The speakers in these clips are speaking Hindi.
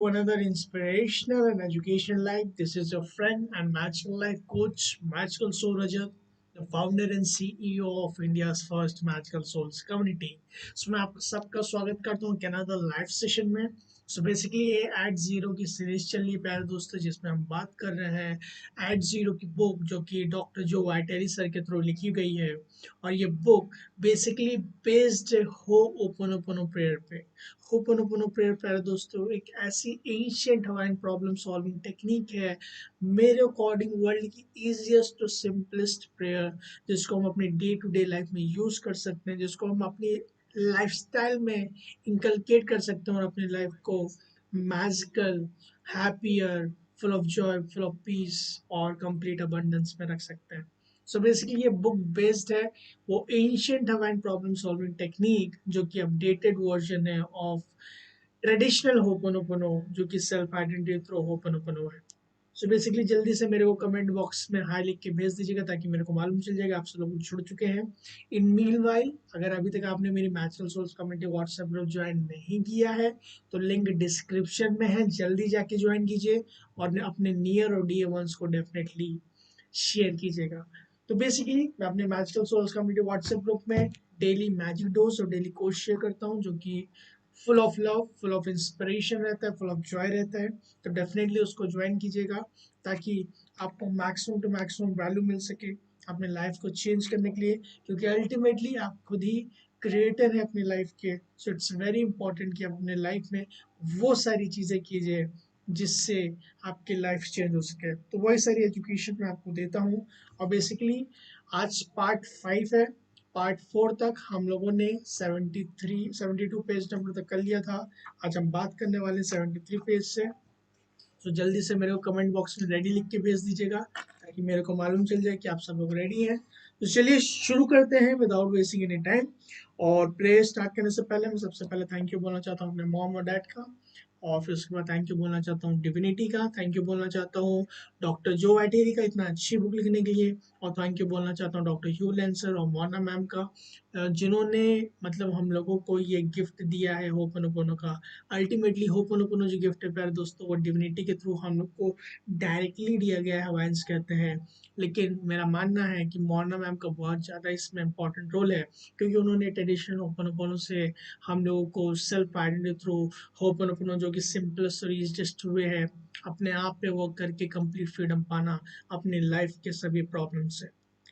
Another inspirational and educational life. This is your friend and Magical Life coach, Magical Soul Rajat, the founder and CEO of India's first Magical Souls community. So मैं आप सबका स्वागत करता हूँ कैनाडा लाइव सेशन में। सो बेसिकली ये एट जीरो की सीरीज चल रही है प्यारे दोस्तों, जिसमें हम बात कर रहे हैं एट जीरो की बुक जो कि डॉक्टर जो वाइटेरी सर के थ्रू लिखी गई है। और ये बुक बेसिकली बेस्ड हो ओपन प्रेयर पे। होपोनोपोनो प्रेयर प्यारे दोस्तों एक ऐसी ancient Hawaiian problem solving technique है, मेरे अकॉर्डिंग वर्ल्ड की इजीएस्ट टू सिंपलेस्ट प्रेयर, जिसको हम अपने डे टू डे लाइफ में यूज कर सकते हैं, जिसको हम अपनी लाइफस्टाइल में इंकलकेट कर सकते हैं और अपनी लाइफ को magical, happier, full of Joy, full of peace और कंप्लीट अबंडेंस में रख सकते हैं। सो बेसिकली ये बुक बेस्ड है वो ancient Hawaiian problem solving technique जो कि अपडेटेड वर्जन है ऑफ ट्रेडिशनल होपोनोपोनो जो कि सेल्फ आइडेंटिटी थ्रू होपोनोपोनो है। सो बेसिकली जल्दी से मेरे को कमेंट बॉक्स में हाई लिख के भेज दीजिएगा ताकि मेरे को मालूम चल जाएगा आप सब लोग जुड़ चुके हैं। इन मीन वाइल अगर अभी तक आपने मेरी मैचुरल souls community WhatsApp group join नहीं किया है तो लिंक डिस्क्रिप्शन में है, जल्दी जाके ज्वाइन कीजिए और अपने नियर और डियर वंस को डेफिनेटली शेयर कीजिएगा। तो बेसिकली मैं अपने magical souls community WhatsApp group में डेली मैजिक डोज और डेली कोर्स शेयर करता हूँ जो कि full of love, full of inspiration रहता है, फुल ऑफ जॉय रहता है। तो डेफिनेटली उसको ज्वाइन कीजिएगा ताकि आपको मैक्सिमम टू मैक्सिमम वैल्यू मिल सके अपने लाइफ को चेंज करने के लिए, क्योंकि अल्टीमेटली आप खुद ही क्रिएटर है अपनी लाइफ के। सो इट्स वेरी इंपॉर्टेंट कि आप अपने लाइफ में वो सारी चीज़ें कीजिए जिससे आपकी लाइफ चेंज हो सके। तो वही सारी एजुकेशन मैं आपको देता हूँ। और बेसिकली आज पार्ट 5 है। पार्ट 4 तक हम लोगों ने 72 पेज नंबर तक कर लिया था। आज हम बात करने वाले 73 पेज से। तो जल्दी से मेरे को कमेंट बॉक्स में रेडी लिख के भेज दीजिएगा ताकि मेरे को मालूम चल जाए कि आप सब लोग रेडी हैं। तो चलिए शुरू करते हैं विदाउट वेस्टिंग एनी टाइम। और प्रे स्टार्ट करने से पहले मैं सबसे पहले थैंक यू बोलना चाहता हूँ अपने मॉम और डैड का, और फिर उसके बाद थैंक यू बोलना चाहता हूँ डिविनिटी का, थैंक यू बोलना चाहता हूँ डॉक्टर जो वाइटेरी का इतना अच्छी बुक लिखने के लिए, और थैंक यू बोलना चाहता हूँ डॉक्टर ह्यू लेंसर और मोना मैम का, जिन्होंने मतलब हम लोगों को ये गिफ्ट दिया है होपनोपोनो का। अल्टीमेटली होपनोपोनो जो गिफ्ट है प्यारे दोस्तों वो डिविनिटी के थ्रू हम लोग को डायरेक्टली दिया गया है, वाइन्स कहते हैं। लेकिन मेरा मानना है कि मोना मैम का बहुत ज़्यादा इसमें इंपॉर्टेंट रोल है, क्योंकि उन्होंने ट्रेडिशनल होपनोपोनो से हम लोगों को सेल्फ आइडेंटिटी थ्रू होपनोपोनो जो कि सिंपलेस्ट और ईजीएस्ट वे है अपने आप पे वर्क करके कंप्लीट फ्रीडम पाना अपनी लाइफ के सभी प्रॉब्लम से।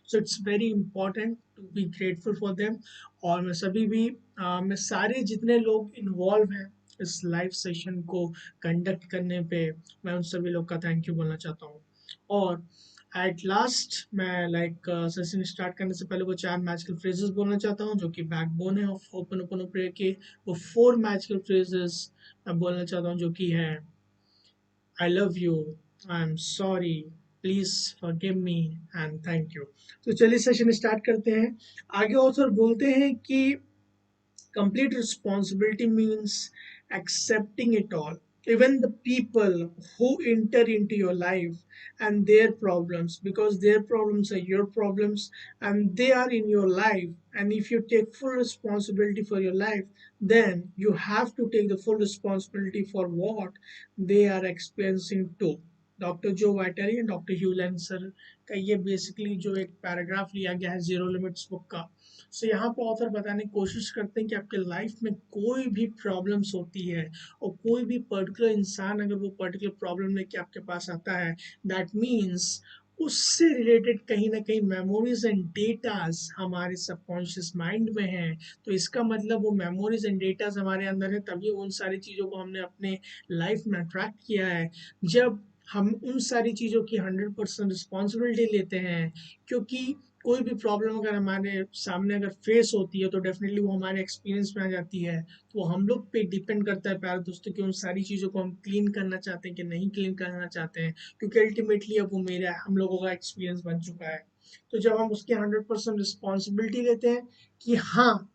So it's very important to be grateful for them. और मैं सभी भी मैं सारे जितने लोग इन्वॉल्व हैं इस लाइव सेशन को कंडक्ट करने पे, मैं उन सभी लोग का थैंक यू बोलना चाहता हूँ। और एट लास्ट मैं सेशन स्टार्ट करने से पहले वो 4 मैजिकल फ्रेजेस बोलना चाहता हूँ जो कि बैकबोन है ऑफ होपनोपोनो प्रेयर के। वो 4 मैजिकल फ्रेजेस मैं बोलना चाहता हूँ जो कि है I love you, I am sorry, please forgive me and thank you. तो चलिए सेशन स्टार्ट करते हैं। आगे ऑथर बोलते हैं कि complete responsibility means accepting it all, even the people who enter into your life and their problems, because their problems are your problems and they are in your life. And if you take full responsibility for your life, then you have to take the full responsibility for what they are experiencing too। Doctor जो वाइटरी एंड डॉक्टर ह्यू लेंसर का ये बेसिकली जो एक पैराग्राफ लिया गया है जीरो लिमिट्स बुक का। सो यहाँ पर ऑथर बताने की कोशिश करते हैं कि आपके लाइफ में कोई भी प्रॉब्लम्स होती है और कोई भी पर्टिकुलर इंसान अगर वो पर्टिकुलर प्रॉब्लम लेके आपके पास आता है, दैट मीन्स उससे रिलेटेड कहीं ना कहीं मेमोरीज एंड डेटाज हमारे सबकॉन्शियस माइंड में हैं। तो इसका मतलब वो मेमोरीज एंड डेटाज हमारे अंदर है, तभी उन सारी चीज़ों को हमने अपने लाइफ में अट्रैक्ट किया है। जब हम उन सारी चीज़ों की 100% रिस्पॉन्सिबिलिटी लेते हैं, क्योंकि कोई भी प्रॉब्लम अगर हमारे सामने अगर फेस होती है तो डेफिनेटली वो हमारे एक्सपीरियंस में आ जाती है। तो हम लोग पे डिपेंड करता है प्यारे दोस्तों कि उन सारी चीज़ों को हम क्लीन करना चाहते हैं कि नहीं क्लीन करना चाहते हैं, क्योंकि अल्टीमेटली अब वो मेरा हम लोगों का एक्सपीरियंस बन चुका है। तो जब हम उसकी 100% रिस्पॉन्सिबिलिटी लेते हैं कि हाँ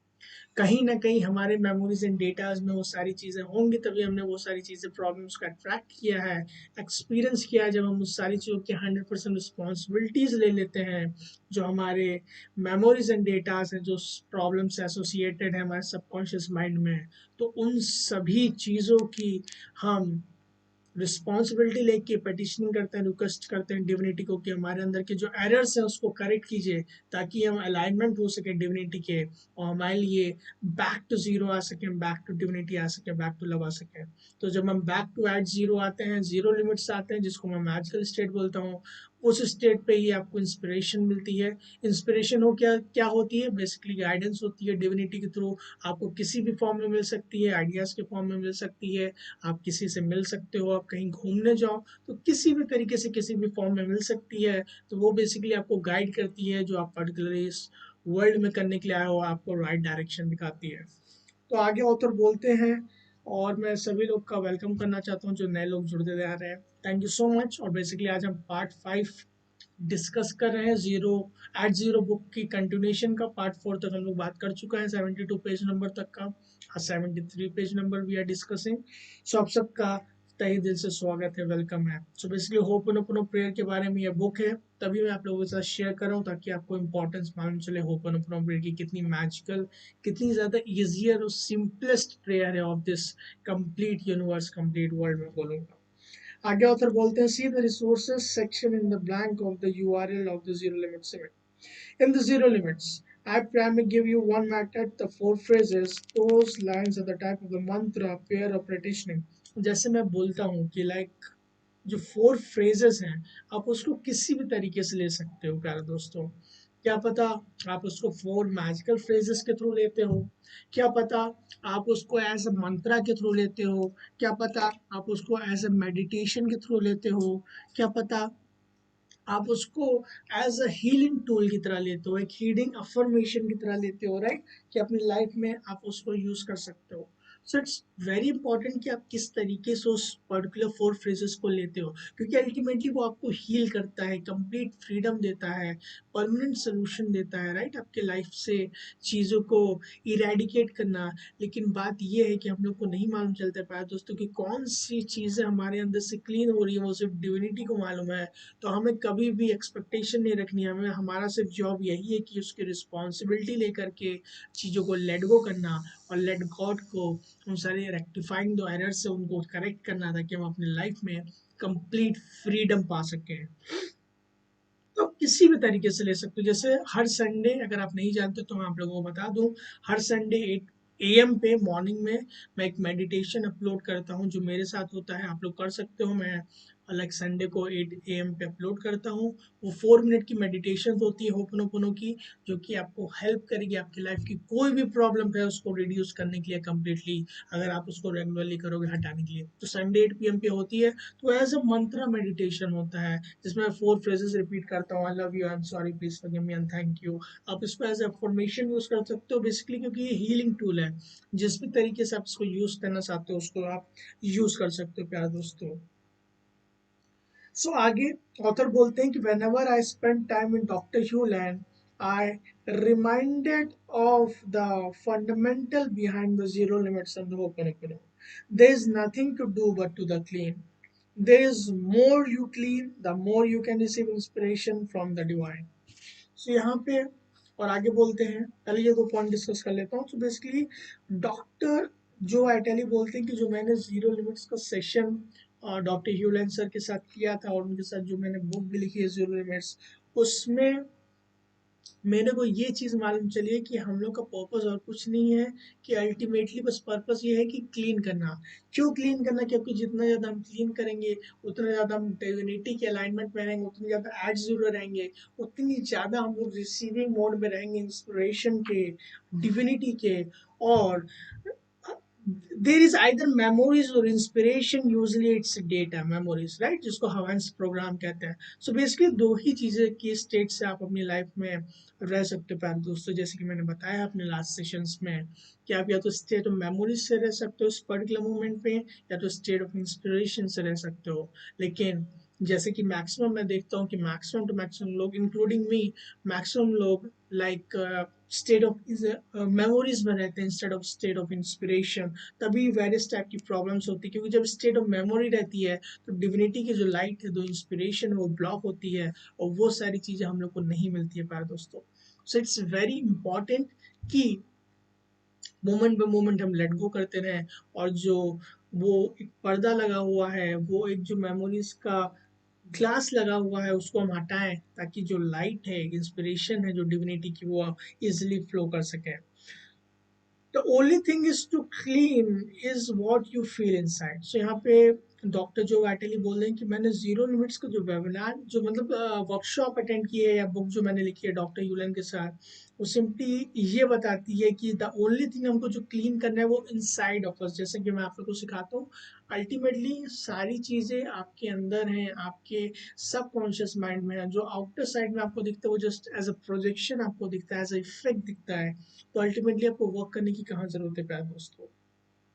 कहीं ना कहीं हमारे मेमोरीज एंड डेटाज में वो सारी चीज़ें होंगी, तभी हमने वो सारी चीज़ें प्रॉब्लम्स का अट्रैक्ट किया है, एक्सपीरियंस किया है। जब हम उस सारी चीज़ों की 100% रिस्पॉन्सिबिलिटीज ले लेते हैं, जो हमारे मेमोरीज एंड डेटाज हैं जो प्रॉब्लम से एसोसिएटेड है हमारे सबकॉन्शियस माइंड में, तो उन सभी चीज़ों की हम रिस्पॉन्सिबिलिटी लेके पेटिशनिंग करते हैं, रिक्वेस्ट करते हैं डिविनिटी को कि हमारे अंदर के जो एरर्स हैं उसको करेक्ट कीजिए, ताकि हम अलाइनमेंट हो सके डिविनिटी के, और हमारे लिए बैक टू जीरो आ सके, बैक टू डिविनिटी आ सके, बैक टू लव आ सके। तो जब हम बैक टू एट जीरो आते हैं, जीरो लिमिट्स आते हैं, जिसको मैं मैजिकल स्टेट बोलता हूँ, उस स्टेट पे ही आपको इंस्पिरेशन मिलती है। इंस्पिरेशन हो क्या क्या होती है, बेसिकली गाइडेंस होती है डिविनिटी के थ्रू। आपको किसी भी फॉर्म में मिल सकती है, आइडियाज के फॉर्म में मिल सकती है, आप किसी से मिल सकते हो, आप कहीं घूमने जाओ तो किसी भी तरीके से किसी भी फॉर्म में मिल सकती है। तो वो बेसिकली आपको गाइड करती है, जो आप पर्टिकुलरली इस वर्ल्ड में करने के लिए आए हो, आपको राइट डायरेक्शन दिखाती है। तो आगे ऑथर बोलते हैं, और मैं सभी लोग का वेलकम करना चाहता हूँ जो नए लोग जुड़ते जा रहे हैं। Thank you so much. और बेसिकली आज हम पार्ट 5 डिस्कस कर रहे हैं, जीरो एट जीरो बुक की कंटिन्यूशन का। पार्ट 4 तक हम लोग बात कर चुका है, 72 पेज नंबर तक का। हाँ, 73 page number we are discussing. So आप सबका तहे दिल से स्वागत है, वेलकम है। सो बेसिकली होप उनो प्रेयर के बारे में यह बुक है, तभी मैं आप लोगों के साथ शेयर कर रहा हूँ, ताकि आपको इंपॉर्टेंस मालूम चले होप उनो प्रेयर की कितनी मैजिकल, कितनी ज्यादा इजियर और सिंपलेस्ट प्रेयर है of this complete universe, complete world में बोलूंगा। आगे ऑथर बोलते हैं, see the resources section in the blank of the URL of the zero limit cement. In the zero limits, I primarily give you one method, the four phrases, those lines are the type of the mantra, prayer or petitioning. जैसे मैं बोलता हूँ कि लाइक जो 4 फ्रेजेस हैं, आप उसको किसी भी तरीके से ले सकते हो प्यारे दोस्तों। क्या पता आप उसको 4 मैजिकल फ्रेजेस के थ्रू लेते हो, क्या पता आप उसको एज अ मंत्रा के थ्रू लेते हो, क्या पता आप उसको एज अ मेडिटेशन के थ्रू लेते हो, क्या पता आप उसको एज अ हीलिंग टूल की तरह लेते हो, एक हीलिंग अफर्मेशन की तरह लेते हो, राइट, कि अपनी लाइफ में आप उसको यूज कर सकते हो। सो इट्स वेरी इंपॉर्टेंट कि आप किस तरीके से उस पर्टिकुलर 4 फ्रेजेस को लेते हो, क्योंकि अल्टीमेटली वो आपको हील करता है, कंप्लीट फ्रीडम देता है, परमानेंट सोल्यूशन देता है, राइट, आपके लाइफ से चीज़ों को इरेडिकेट करना। लेकिन बात ये है कि हम लोग को नहीं मालूम चलता पाया दोस्तों कि कौन सी चीज़ें हमारे अंदर से क्लीन हो रही है, वो सिर्फ डिविनिटी को मालूम है। तो हमें कभी भी एक्सपेक्टेशन नहीं रखनी है, हमें हमारा सिर्फ जॉब यही है कि उसकी रिस्पॉन्सिबिलिटी लेकर के चीज़ों को लेट गो करना, और लेट गॉड को उन सारे रेक्टिफाइंग दो एरर्स से उनको करेक्ट करना, ताकि हम अपनी लाइफ में कंप्लीट फ्रीडम पा सकें। तो किसी भी तरीके से ले सकते हो, जैसे हर संडे, अगर आप नहीं जानते तो मैं आप लोगों को बता दूं, हर संडे 8 AM पे मॉर्निंग में मैं एक मेडिटेशन अपलोड करता हूं, जो मेरे साथ होता है, आप लोग कर सकते हो। मैं लाइक संडे को 8 AM पे अपलोड करता हूँ। वो 4 मिनट की मेडिटेशन होती है होपनोपोनो की, जो कि आपको हेल्प करेगी आपकी लाइफ की कोई भी प्रॉब्लम है उसको रिड्यूस करने के लिए कम्प्लीटली, अगर आप उसको रेगुलरली करोगे हटाने के लिए। तो संडे 8 PM पे होती है। तो एज अ मंत्रा मेडिटेशन होता है, जिसमें मैं 4 फ्रेजेस रिपीट करता हूँ, I love you, I am sorry, please forgive me and thank you. आप इसको एज अफर्मेशन यूज कर सकते हो बेसिकली, क्योंकि ये हीलिंग टूल है। जिस भी तरीके से आप इसको यूज करना चाहते हो उसको आप यूज कर सकते हो प्यारे दोस्तों। सो आगे ऑथर बोलते हैं कि whenever I spend time in Dr. Hugh Land, I reminded of the fundamental behind the zero limits and the Ho'oponopono. There is nothing to do but to the clean. There is more you clean, the more you can receive inspiration from the divine. So यहाँ पे और आगे बोलते हैं, पहले ये 2 पॉइंट डिस्कस कर लेता हूँ। तो बेसिकली डॉक्टर जो एटेली बोलते हैं कि जो मैंने जीरो लिमिट्स का सेशन डॉक्टर ह्यूलन सर के साथ किया था, और उनके साथ जो मैंने बुक भी लिखी है जीरो लिमिट्स, उसमें मेरे को ये चीज़ मालूम चली है कि हम लोग का पर्पस और कुछ नहीं है, कि अल्टीमेटली बस पर्पस ये है कि क्लीन करना। क्यों क्लीन करना, क्योंकि जितना ज़्यादा हम क्लीन करेंगे, उतना ज़्यादा हम डिविनिटी के अलाइनमेंट में रहेंगे, उतनी ज़्यादा एट जीरो रहेंगे, उतनी ज़्यादा हम लोग रिसीविंग मोड में रहेंगे, इंस्पिरेशन के, डिविनिटी के। और there is either memories or inspiration, usually it's data memories, right, जिसको हवांस प्रोग्राम कहते हैं। सो बेसिकली 2 ही चीज़ें की स्टेट से आप अपनी लाइफ में रह सकते हो प्यारे दोस्तों, जैसे कि मैंने बताया अपने लास्ट सेशंस में, कि आप या तो स्टेट ऑफ मेमोरीज से रह सकते हो इस पर्टिकुलर मोमेंट पे, या तो स्टेट ऑफ इंस्पिरेशन से रह सकते हो। लेकिन जैसे कि मैक्सिमम मैं देखता हूँ कि मैक्सिमम टू मैक्सिमम लोग इंक्लूडिंग मी, मैक्सिमम लोग लाइक स्टेट ऑफ मेमोरीज में रहते हैं instead of state of inspiration. तभी वेरियस टाइप की प्रॉब्लम्स होती है, क्योंकि जब स्टेट ऑफ मेमोरी रहती है तो डिविनिटी की जो लाइट है, जो इंस्पिरेशन है, वो ब्लॉक होती है, और वो सारी चीज़ें हम लोग को नहीं मिलती है प्यारे दोस्तों। सो इट्स वेरी इंपॉर्टेंट कि मोमेंट बाय मोमेंट हम लेट गो करते रहें, और जो वो एक पर्दा लगा हुआ है, वो एक जो मेमोरीज का ग्लास लगा हुआ है उसको हम हटाएं, ताकि जो लाइट है, इंस्पिरेशन है जो डिविनिटी की, वो इजिली फ्लो कर सके. The only thing is to clean is what you feel inside. So यहाँ पे डॉक्टर जो वाइटली बोल रहे हैं कि मैंने जीरो लिमिट्स का जो वेबिनार, जो मतलब वर्कशॉप अटेंड की है, या बुक जो मैंने लिखी है डॉक्टर यूलन के साथ, वो सिंपली ये बताती है कि द ओनली थिंग हमको जो क्लीन करना है वो इनसाइड ऑफ अस. जैसे कि मैं आप लोग को सिखाता हूँ, अल्टीमेटली सारी चीजें आपके अंदर हैं, आपके सबकॉन्शियस माइंड में है. जो आउटर साइड में आपको दिखता है वो जस्ट एज अ प्रोजेक्शन आपको दिखता है, एज अ इफेक्ट दिखता है. तो अल्टीमेटली आपको वर्क करने की कहाँ जरूरत है प्यारे दोस्तों?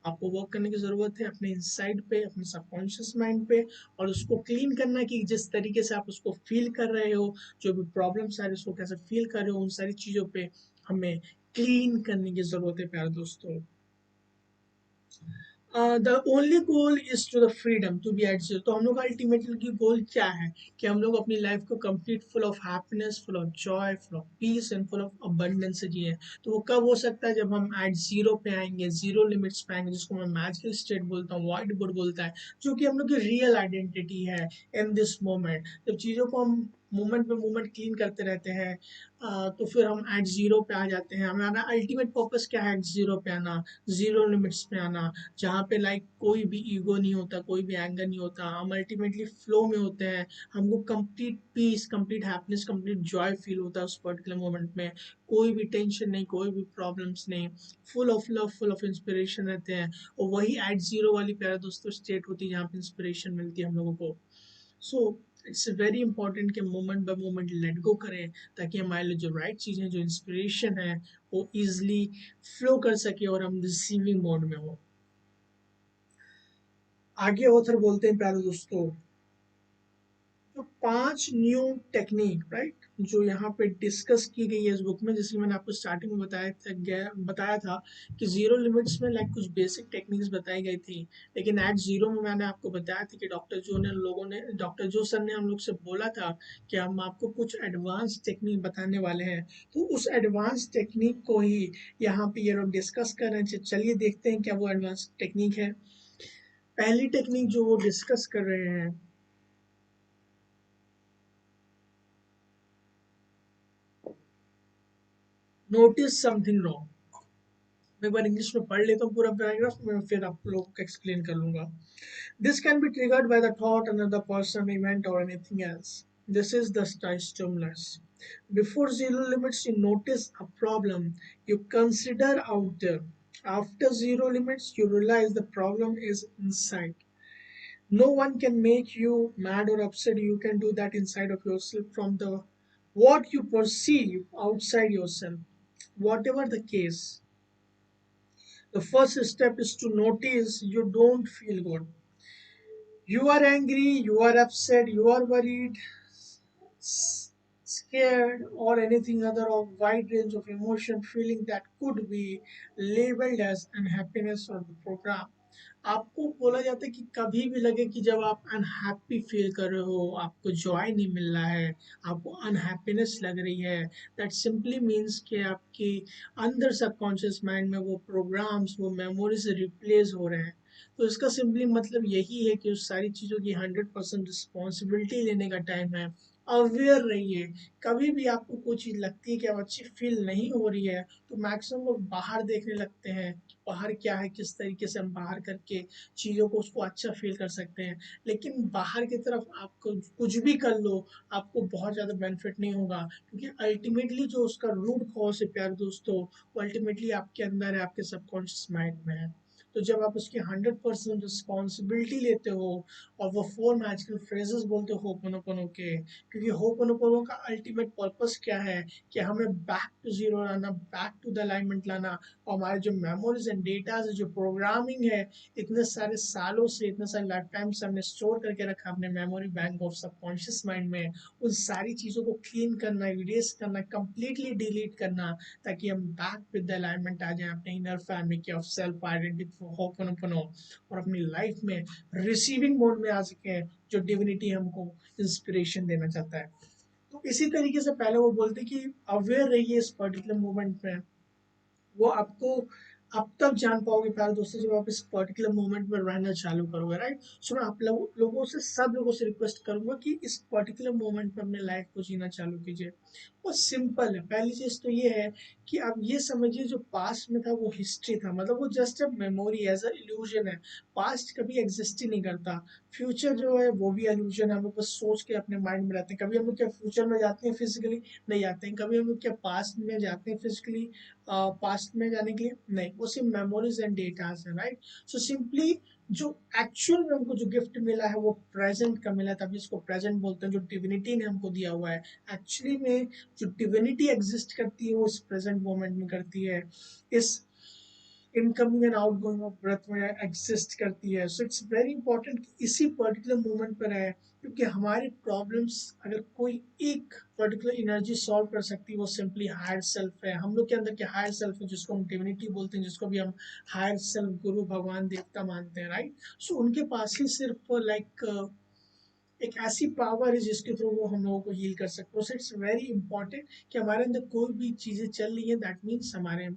आपको वर्क करने की जरूरत है अपने इनसाइड पे, अपने सबकॉन्शियस माइंड पे, और उसको क्लीन करना कि जिस तरीके से आप उसको फील कर रहे हो, जो भी प्रॉब्लम्स आ रही है उसको कैसे फील कर रहे हो, उन सारी चीजों पे हमें क्लीन करने की जरूरत है प्यारे दोस्तों. The only goal is to the freedom to be at zero. तो हम लोग का अल्टीमेटली की गोल क्या है कि हम लोग अपनी लाइफ को complete full of happiness, full of Joy, full of peace and full of abundance से जिए. तो वो कब हो सकता है? जब हम एट जीरो पे आएंगे, जीरो लिमिट्स पे आएंगे, जिसको मैं मैजिकल स्टेट बोलता हूँ, वाइट बोर्ड बोलता है, जो कि हम लोग की रियल आइडेंटिटी है इन दिस मोमेंट. जब चीज़ों को हम मोमेंट पे मोमेंट क्लीन करते रहते हैं, तो फिर हम एट जीरो पे आ जाते हैं. हमारा अल्टीमेट पर्पस क्या है? एट जीरो पे आना, जीरो लिमिट्स पे आना, जहाँ पे लाइक कोई भी ईगो नहीं होता, कोई भी एंगर नहीं होता, हम अल्टीमेटली फ्लो में होते हैं. हमको complete peace, complete happiness, complete joy feel होता है उस पर्टिकुलर मोमेंट में. कोई भी टेंशन नहीं, कोई भी प्रॉब्लम्स नहीं, full of love, full of inspiration रहते हैं. और वही एट जीरो वाली प्यारा दोस्तों स्टेट होती है जहाँ पे इंस्पिरेशन मिलती है हम लोगों को. सो इट्स वेरी इंपॉर्टेंट कि moment bye moment let go करें, ताकि हमारे लिए जो राइट चीज़ें, जो इंस्पिरेशन है, वो इजिली फ्लो कर सके और हम रिसीविंग मोड में हो. आगे ऑथर बोलते हैं प्यारे दोस्तों, जो 5 न्यू टेक्निक, राइट, जो यहाँ पे डिस्कस की गई है इस बुक में, जैसे मैंने आपको स्टार्टिंग में बताया था कि जीरो लिमिट्स में लाइक कुछ बेसिक टेक्निक्स बताई गई थी. लेकिन एट जीरो में मैंने आपको बताया था कि डॉक्टर जो सर ने हम लोग से बोला था कि हम आपको कुछ एडवांस टेक्निक बताने वाले हैं. तो उस एडवांस टेक्निक को ही यहाँ पे ये लोग डिस्कस कर रहे हैं. चलिए देखते हैं क्या वो एडवांस टेक्निक है. पहली टेक्निक जो वो डिस्कस कर रहे हैं, नोटिस समथिंग रॉन्ग. मैं एक बार इंग्लिश में पढ़ लेता हूँ पूरा पैराग्राफ, मैं फिर आप लोग को एक्सप्लेन कर लूंगा. This can be triggered by the thought another person, event or anything else. This is the stimulus. Before zero limits, you notice a problem you consider out there. After zero limits, you realize the problem is inside. No one can make you mad or upset. You can do that inside of yourself from the what you perceive outside yourself. Whatever the case, the first step is to notice you don't feel good. You are angry, you are upset, you are worried, scared, or anything other of wide range of emotion feeling that could be labeled as unhappiness or the program. आपको बोला जाता है कि कभी भी लगे कि जब आप अनहैप्पी फील कर रहे हो, आपको जॉय नहीं मिल रहा है, आपको अनहैप्पीनेस लग रही है, दैट सिंपली मीन्स कि आपकी अंदर सबकॉन्शियस माइंड में वो प्रोग्राम्स, वो मेमोरीज रिप्लेस हो रहे हैं. तो इसका सिंपली मतलब यही है कि उस सारी चीज़ों की 100% रिस्पॉन्सिबिलिटी लेने का टाइम है. अवेयर रहिए. कभी भी आपको कोई चीज़ लगती है कि अब अच्छी फील नहीं हो रही है, तो मैक्सिमम लोग बाहर देखने लगते हैं कि बाहर क्या है, किस तरीके से हम बाहर करके चीज़ों को, उसको अच्छा फील कर सकते हैं. लेकिन बाहर की तरफ आपको कुछ भी कर लो, आपको बहुत ज़्यादा बेनिफिट नहीं होगा, क्योंकि अल्टीमेटली जो उसका रूट कॉज है प्यारे दोस्तों, वो अल्टीमेटली आपके अंदर है, आपके सबकॉन्शियस माइंड में है. तो जब आप उसकी 100% रिस्पॉन्सिबिलिटी लेते हो, और वो 4 मैजिकल फ्रेजेस बोलते हो होपोनोपोनो के, क्योंकि होपोनोपोनो का अल्टीमेट पर्पस क्या है कि हमें बैक टू जीरो लाना, बैक टू द अलाइनमेंट लाना. और हमारे जो मेमोरीज एंड डेटा, जो प्रोग्रामिंग है, इतने सारे सालों से, इतने सारे लाइफ टाइम से हमने स्टोर करके रखा अपने memory bank of subconscious mind में, उन सारी चीज़ों को क्लीन करना, इरेज करना, कंप्लीटली डिलीट करना, ताकि हम बैक विद द अलाइनमेंट आ जाए अपने इनर फैमिली के ऑफ सेल्फ आइडेंटिटी होपोनोपोनो, और अपनी लाइफ में रिसीविंग मोड में आ सके, जो डिविनिटी हमको इंस्पिरेशन देना चाहता है. तो इसी तरीके से पहले वो बोलते कि अवेयर रहिए इस पर्टिकुलर मोमेंट में. वो आपको आप तब जान पाओगे प्यारे दोस्तों जब आप इस पर्टिकुलर मोमेंट में रहना चालू करोगे, राइट। सो मैं आप लोगों से, सब लोगों से रिक्वेस्ट करूंगा कि इस पर्टिकुलर मोमेंट में अपने लाइफ को जीना चालू कीजिए। वो सिंपल है। पहली चीज तो ये है कि आप ये समझिए जो पास्ट में था वो हिस्ट्री था, मतलब वो just a memory, as a illusion है। पास्ट कभी एग्जिस्ट ही नहीं करता। फ्यूचर जो है वो भी इल्यूजन है, हम लोग बस सोच के अपने माइंड में रहते हैं। कभी हम लोग क्या फ्यूचर में जाते हैं फिजिकली? नहीं जाते हैं। कभी हम लोग क्या पास्ट में जाते हैं फिजिकली, पास्ट में जाने के लिए? नहीं, वो सिर्फ मेमोरीज एंड डेटास है, राइट। सो सिंपली जो एक्चुअल में हमको जो गिफ्ट मिला है वो प्रेजेंट का मिला है, तभी इसको प्रेजेंट बोलते हैं। जो डिविनिटी ने हमको दिया हुआ है, एक्चुअली में जो डिविनिटी एग्जिस्ट करती है वो इस प्रेजेंट मोमेंट में करती है, इस incoming and outgoing of breath में एग्जिस्ट करती है। सो इट्स वेरी इंपॉर्टेंट कि इसी पर्टिकुलर मोमेंट पर है, क्योंकि हमारे प्रॉब्लम्स अगर कोई एक पर्टिकुलर एनर्जी सॉल्व कर सकती है वो सिंपली हायर सेल्फ है। हम लोग के अंदर क्या हायर सेल्फ है, जिसको हम डिविनिटी बोलते हैं, जिसको भी हम हायर सेल्फ, गुरु, भगवान, देवता मानते हैं, राइट। सो उनके पास ही सिर्फ लाइक एक ऐसी पावर है जिसके थ्रू वो हम लोगों को हील कर सकते हो। सो इट्स वेरी इंपॉर्टेंट कि हमारे अंदर कोई भी चीजें चल रही है, दैट मीन्स हमारे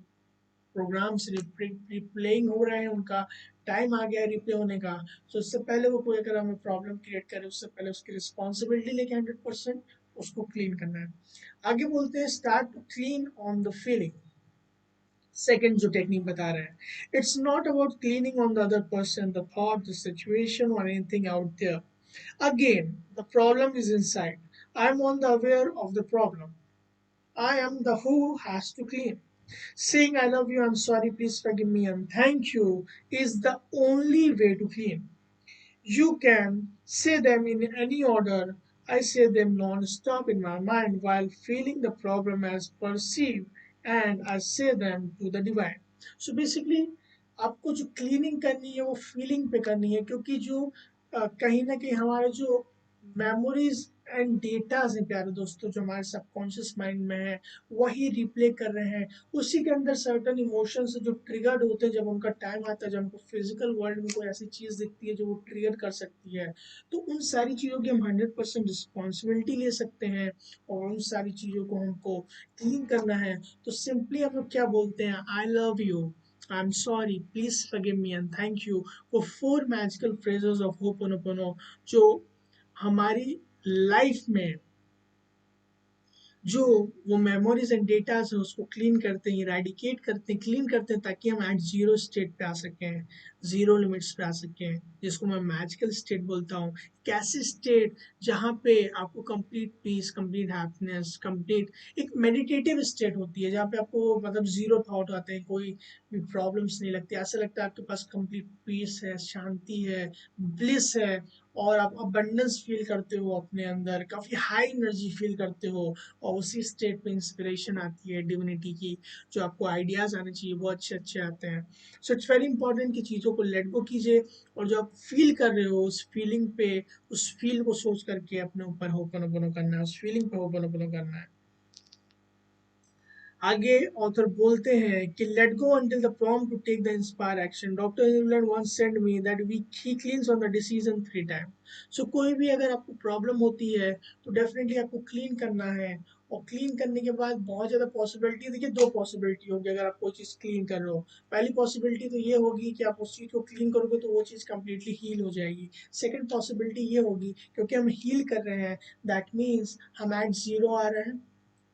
प्रोग्राम्स रिप्लेइंग हो रहे हैं, उनका टाइम आ गया है रिप्ले होने का। तो उससे पहले वो कोई अगर हमें प्रॉब्लम क्रिएट करे, उससे पहले उसकी रिस्पॉन्सिबिलिटी लेके 100% उसको क्लीन करना है। आगे बोलते हैं start to clean on the feeling. Second जो टेक्निक बता रहे हैं, it's not about cleaning on the other person, the thought, the situation और anything out there. Again the problem is inside. I am on the aware of the problem, I am the who has to clean. Saying I love you, I'm sorry, please forgive me, and thank you is the only way to clean. You can say them in any order. I say them non-stop in my mind while feeling the problem as perceived, and I say them to the divine. So basically आपको जो क्लीनिंग करनी है वो फीलिंग पे करनी है, क्योंकि जो कहीं ना कहीं हमारे जो मेमोरीज एंड डेटाज हैं प्यारे दोस्तों, जो हमारे सबकॉन्शियस माइंड में है, वही रिप्ले कर रहे हैं। उसी के अंदर सर्टन इमोशंस जो ट्रिगर्ड होते हैं, जब उनका टाइम आता है, जब हमको फिजिकल वर्ल्ड में कोई ऐसी चीज दिखती है जो वो ट्रिगर कर सकती है, तो उन सारी चीजों की हम 100% रिस्पॉन्सिबिलिटी ले सकते हैं। और उन सारी चीजों को हमको क्लीन करना है। तो सिंपली हम लोग क्या बोलते हैं, I love you, I am sorry, please forgive me and thank you. वो 4 मैजिकल फ्रेजेस ऑफ होपोनोपोनो जो हमारी लाइफ में जो वो मेमोरीज एंड डेटा है उसको क्लीन करते हैं, इरेडिकेट करते हैं, क्लीन करते हैं, ताकि हम एट जीरो स्टेट पे आ सकें, जीरो लिमिट्स पे आ सकें, जिसको मैं मैजिकल स्टेट बोलता हूँ। कैसी स्टेट? जहाँ पे आपको complete peace, complete happiness, complete एक मेडिटेटिव स्टेट होती है, जहाँ पे आपको मतलब जीरो थॉट आते हैं, कोई भी प्रॉब्लम्स नहीं लगती, ऐसा लगता है आपके पास कंप्लीट पीस है, शांति है, ब्लिस है, और आप अबंडेंस फील करते हो अपने अंदर, काफी हाई एनर्जी फील करते हो। और उसी स्टेट पे इंस्पिरेशन आती है डिविनिटी की, जो आपको आइडियाज आने चाहिए वो अच्छे अच्छे आते हैं। सो इट्स वेरी इंपॉर्टेंट कि चीज़ों को लेट गो कीजिए, और जो आप फील कर रहे हो उस फीलिंग पे, उस फील को सोच करके अपने ऊपर होपनोपोनो करना है, उस फीलिंग पे होपनोपोनो करना है। आगे ऑथर बोलते हैं कि let go until the prompt to take the inspire action. Doctor England once said me that we he cleans on the decision 3 times. So कोई भी अगर आपको प्रॉब्लम होती है तो डेफिनेटली आपको क्लीन करना है। और क्लीन करने के बाद बहुत ज़्यादा पॉसिबिलिटी, देखिए 2 पॉसिबिलिटी होगी अगर आप कोई चीज़ क्लीन कर रहे हो। पहली पॉसिबिलिटी तो ये होगी कि आप उस चीज़ को क्लीन करोगे तो वो चीज़ कंप्लीटली हील हो जाएगी। सेकंड पॉसिबिलिटी ये होगी, क्योंकि हम हील कर रहे हैं, दैट मीन्स हम एट जीरो आ रहे हैं,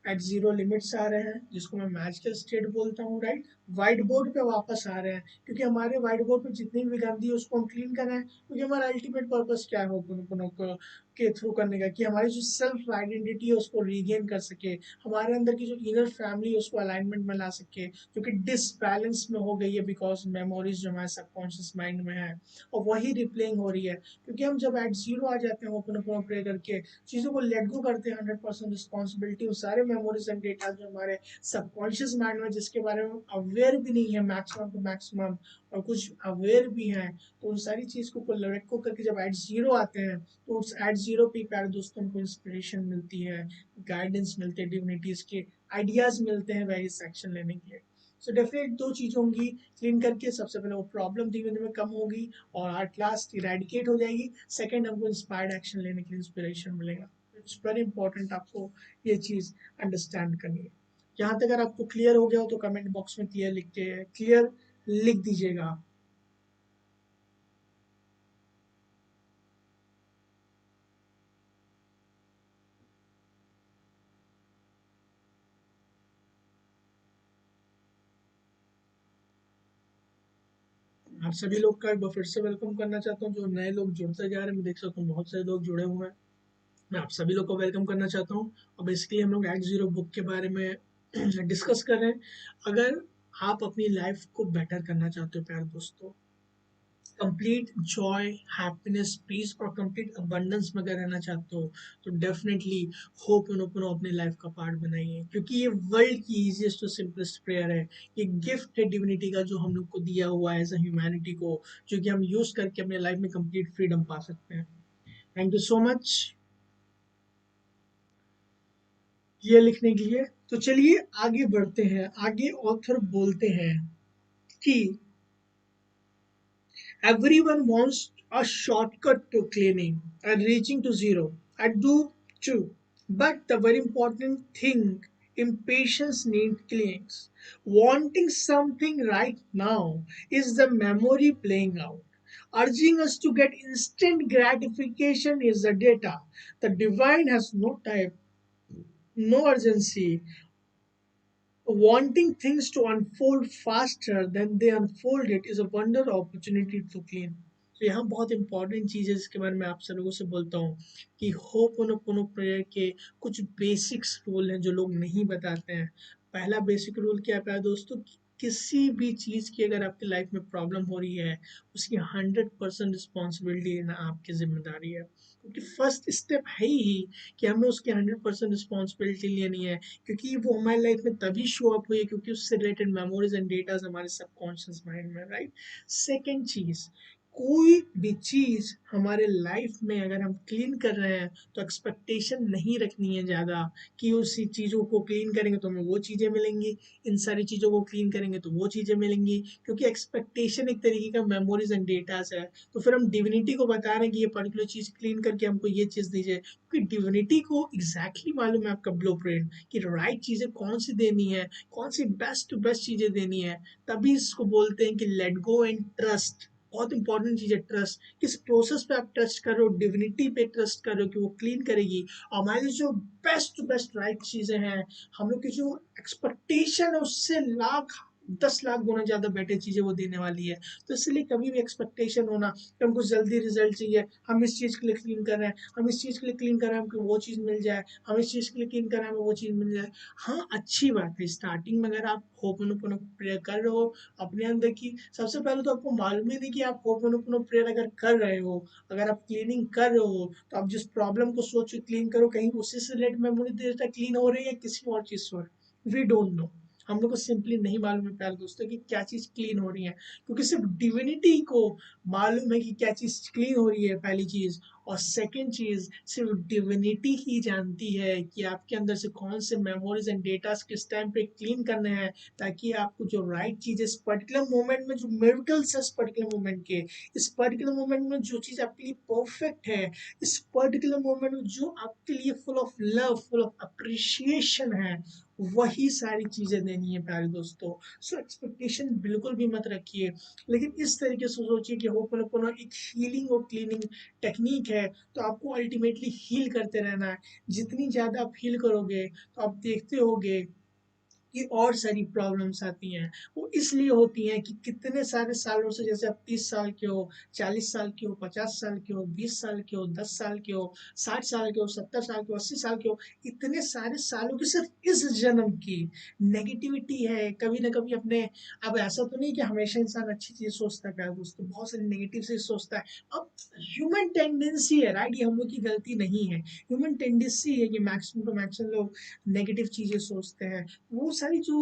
एट जीरो लिमिट्स आ रहे हैं, जिसको मैं मैजिकल स्टेट बोलता हूँ, राइट। व्हाइट बोर्ड पे वापस आ रहे हैं, क्योंकि हमारे व्हाइट बोर्ड पे जितनी भी गंदगी है उसको हम क्लीन कर रहे हैं, क्योंकि हमारा अल्टीमेट पर्पस क्या है होपनोपोनो के थ्रू करने का, कि हमारी जो सेल्फ आइडेंटिटी है उसको रीगेन कर सके, हमारे अंदर की जो इनर फैमिली है उसको अलाइनमेंट में ला सके, जो कि डिसबैलेंस में हो गई है बिकॉज मेमोरीज जो हमारे सबकॉन्शियस माइंड में है, और वही रिप्लेइंग हो रही है। क्योंकि हम जब एट जीरो आ जाते हैं होपनोपोनो प्रे करके, चीज़ों को लेट गो करते हैं, 100% रिस्पॉन्सिबिलिटी, उस सारे मेमोरीज एंड डेटा जो हमारे सबकॉन्शियस माइंड में, जिसके बारे में अवेयर भी नहीं है मैक्सिमम टू मैक्सिमम, और कुछ अवेयर भी हैं, तो उन सारी चीज़ को लेट गो करके जब एट जीरो आते हैं, तो उस एट जीरो पे प्यारे दोस्तों को इंस्पिरेशन मिलती है, गाइडेंस मिलते हैं, डिविनिटीज के आइडियाज मिलते हैं वेरियस एक्शन लेने के लिए। सो डेफिनेट 2 चीज़ होंगी, क्लीन करके सबसे पहले वो प्रॉब्लम धीमे धीमे कम होगी और एट लास्ट इरेडिकेट हो जाएगी। सेकंड, हमको इंस्पायर्ड एक्शन लेने के लिए इंस्पिरेशन मिलेगा। इट्स वेरी इंपॉर्टेंट आपको ये चीज़ अंडरस्टैंड करनी है। यहाँ तक अगर आपको क्लियर हो गया हो तो कमेंट बॉक्स में क्लियर लिख के, क्लियर लिख दीजिएगा। आप सभी लोग का एक बार फिर से वेलकम करना चाहता हूँ। जो नए लोग जुड़ते जा रहे हैं, मैं देख सकता हूँ बहुत सारे लोग जुड़े हुए हैं। मैं आप सभी लोग को वेलकम करना चाहता हूँ। और बेसिकली हम लोग एक्ट जीरो बुक के बारे में डिस्कस कर रहे हैं। अगर आप अपनी लाइफ को बेटर करना चाहते हो प्यारे दोस्तों, कंप्लीट जॉय, हैप्पीनेस, पीस और कंप्लीट अबंडेंस में अगर रहना चाहते हो, तो डेफिनेटली होपनोपोनो अपने लाइफ का पार्ट बनाइए, क्योंकि ये वर्ल्ड की इजीएस्ट और सिंपलेस्ट प्रेयर है। ये गिफ्ट है डिविनिटी का जो हम लोग को दिया हुआ है एज अ ह्यूमैनिटी को, जो कि हम यूज करके अपने लाइफ में कंप्लीट फ्रीडम पा सकते हैं। थैंक यू सो मच ये लिखने के लिए। तो चलिए आगे बढ़ते हैं। आगे ऑथर बोलते हैं कि everyone wants a shortcut to cleaning and reaching to zero. I do too. But the very important thing, impatience needs cleanings. Wanting something right now is the memory playing out. Urging us to get instant gratification is the data. The divine has no time, no urgency. Wanting things to unfold faster than they unfold it is a wonder opportunity to clean. तो यहाँ बहुत इंपॉर्टेंट चीज़ है जिसके बारे में आप सब लोगों से बोलता हूँ कि होपोनोपोनो प्रेयर के कुछ बेसिक्स रूल हैं जो लोग नहीं बताते हैं। पहला बेसिक रूल क्या है प्यारे दोस्तों, कि किसी भी चीज़ की अगर आपकी लाइफ में प्रॉब्लम हो रही है, उसकी 100% रिस्पॉन्सिबिलिटी लेना आपकी जिम्मेदारी है। क्योंकि फर्स्ट स्टेप है ही कि हमें उसकी 100% रिस्पॉन्सिबिलिटी लेनी है, क्योंकि वो हमारी लाइफ में तभी शो अप हुई है क्योंकि उससे रिलेटेड मेमोरीज एंड डेटा हमारे सबकॉन्शियस माइंड में, राइट। सेकेंड चीज, कोई भी चीज हमारे लाइफ में अगर हम क्लीन कर रहे हैं तो एक्सपेक्टेशन नहीं रखनी है ज्यादा कि उसी चीजों को क्लीन करेंगे तो हमें वो चीजें मिलेंगी, इन सारी चीजों को क्लीन करेंगे तो वो चीजें मिलेंगी। क्योंकि एक्सपेक्टेशन एक तरीके का मेमोरीज एंड डेटास है। तो फिर हम डिविनिटी को बता रहे हैं कि ये पर्टिकुलर चीज क्लीन करके हमको ये चीज दीजिए, क्योंकि डिविनिटी को एग्जैक्टली मालूम है आपका ब्लूप्रिंट कि राइट चीजें कौन सी देनी है, कौन सी बेस्ट टू बेस्ट चीजें देनी है। तभी इसको बोलते हैं कि लेट गो एंड ट्रस्ट। बहुत इंपॉर्टेंट चीज है ट्रस्ट। किस प्रोसेस पे आप ट्रस्ट कर रहे हो, डिविनिटी पे ट्रस्ट कर रहे हो कि वो क्लीन करेगी। और हमारे लिए जो बेस्ट टू बेस्ट राइट चीजें हैं, हम लोग की जो एक्सपेक्टेशन है उससे लाख 10 लाख गुना ज्यादा बेटर चीजें वो देने वाली है। तो इसलिए कभी भी एक्सपेक्टेशन होना कि हमको जल्दी रिजल्ट चाहिए, हम इस चीज के लिए क्लीन कर रहे हैं, हम इस चीज के लिए क्लीन कर रहे हैं हमको वो चीज मिल जाए, हम इस चीज के लिए क्लीन कर रहे हैं हमें वो चीज मिल जाए। हाँ, अच्छी बात है। स्टार्टिंग में अगर आप होपनोपोनो प्रेयर कर रहे हो अपने अंदर की, सबसे पहले तो आपको मालूम ही नहीं कि आप होपनोपोनो प्रेयर अगर कर रहे हो, अगर आप क्लीनिंग कर रहे हो, तो आप जिस प्रॉब्लम को सोच के क्लीन करो, कहीं उससे से रिलेटेड मेमोरी डेटा क्लीन हो रही है या किसी और चीज से हो रही है, वी डोंट नो। हम लोग को सिंपली नहीं मालूम है प्यारे दोस्तों कि क्या चीज क्लीन हो रही है, क्योंकि सिर्फ डिविनिटी को मालूम है कि क्या चीज क्लीन हो रही है, पहली चीज। और सेकंड चीज, सिर्फ डिविनिटी ही जानती है कि आपके अंदर से कौन से मेमोरीज एंड डेटा किस टाइम पे क्लीन करने हैं, ताकि आपको जो राइट चीज इस पर्टिकुलर मोमेंट में, जो मिरेकल्स है इस पर्टिकुलर मोमेंट के, इस पर्टिकुलर मोमेंट में जो चीज आपके लिए परफेक्ट है, इस पर्टिकुलर मोमेंट में जो आपके लिए full of love, full of appreciation है, वही सारी चीजें देनी है प्यारे दोस्तों। सो एक्सपेक्टेशन बिल्कुल भी मत रखिए, लेकिन इस तरीके से सोचिए कि होपनोपोनो एक हीलिंग और क्लीनिंग टेक्निक है। तो आपको अल्टीमेटली हील करते रहना है। जितनी ज्यादा आप हील करोगे तो आप देखते होगे कि और सारी प्रॉब्लम्स आती हैं। वो इसलिए होती हैं कि कितने सारे सालों से, जैसे आप 30 साल के हो, 40 साल के हो, 50 साल के हो, 20 साल के हो, 10 साल के हो, 60 साल के हो, 70 साल के हो, 80 साल के हो, इतने सारे सालों की सिर्फ इस जन्म की नेगेटिविटी है। कभी ना कभी अपने, अब ऐसा तो नहीं कि हमेशा इंसान अच्छी चीज सोचता है प्यारे दोस्तों, बहुत सारी नेगेटिव चीज सोचता है। अब ह्यूमन टेंडेंसी है, राइट, ये हम लोग की गलती नहीं है। ह्यूमन टेंडेंसी है कि मैक्सिमम टू मैक्सिमम लोग नेगेटिव चीजें सोचते हैं। वो सारी जो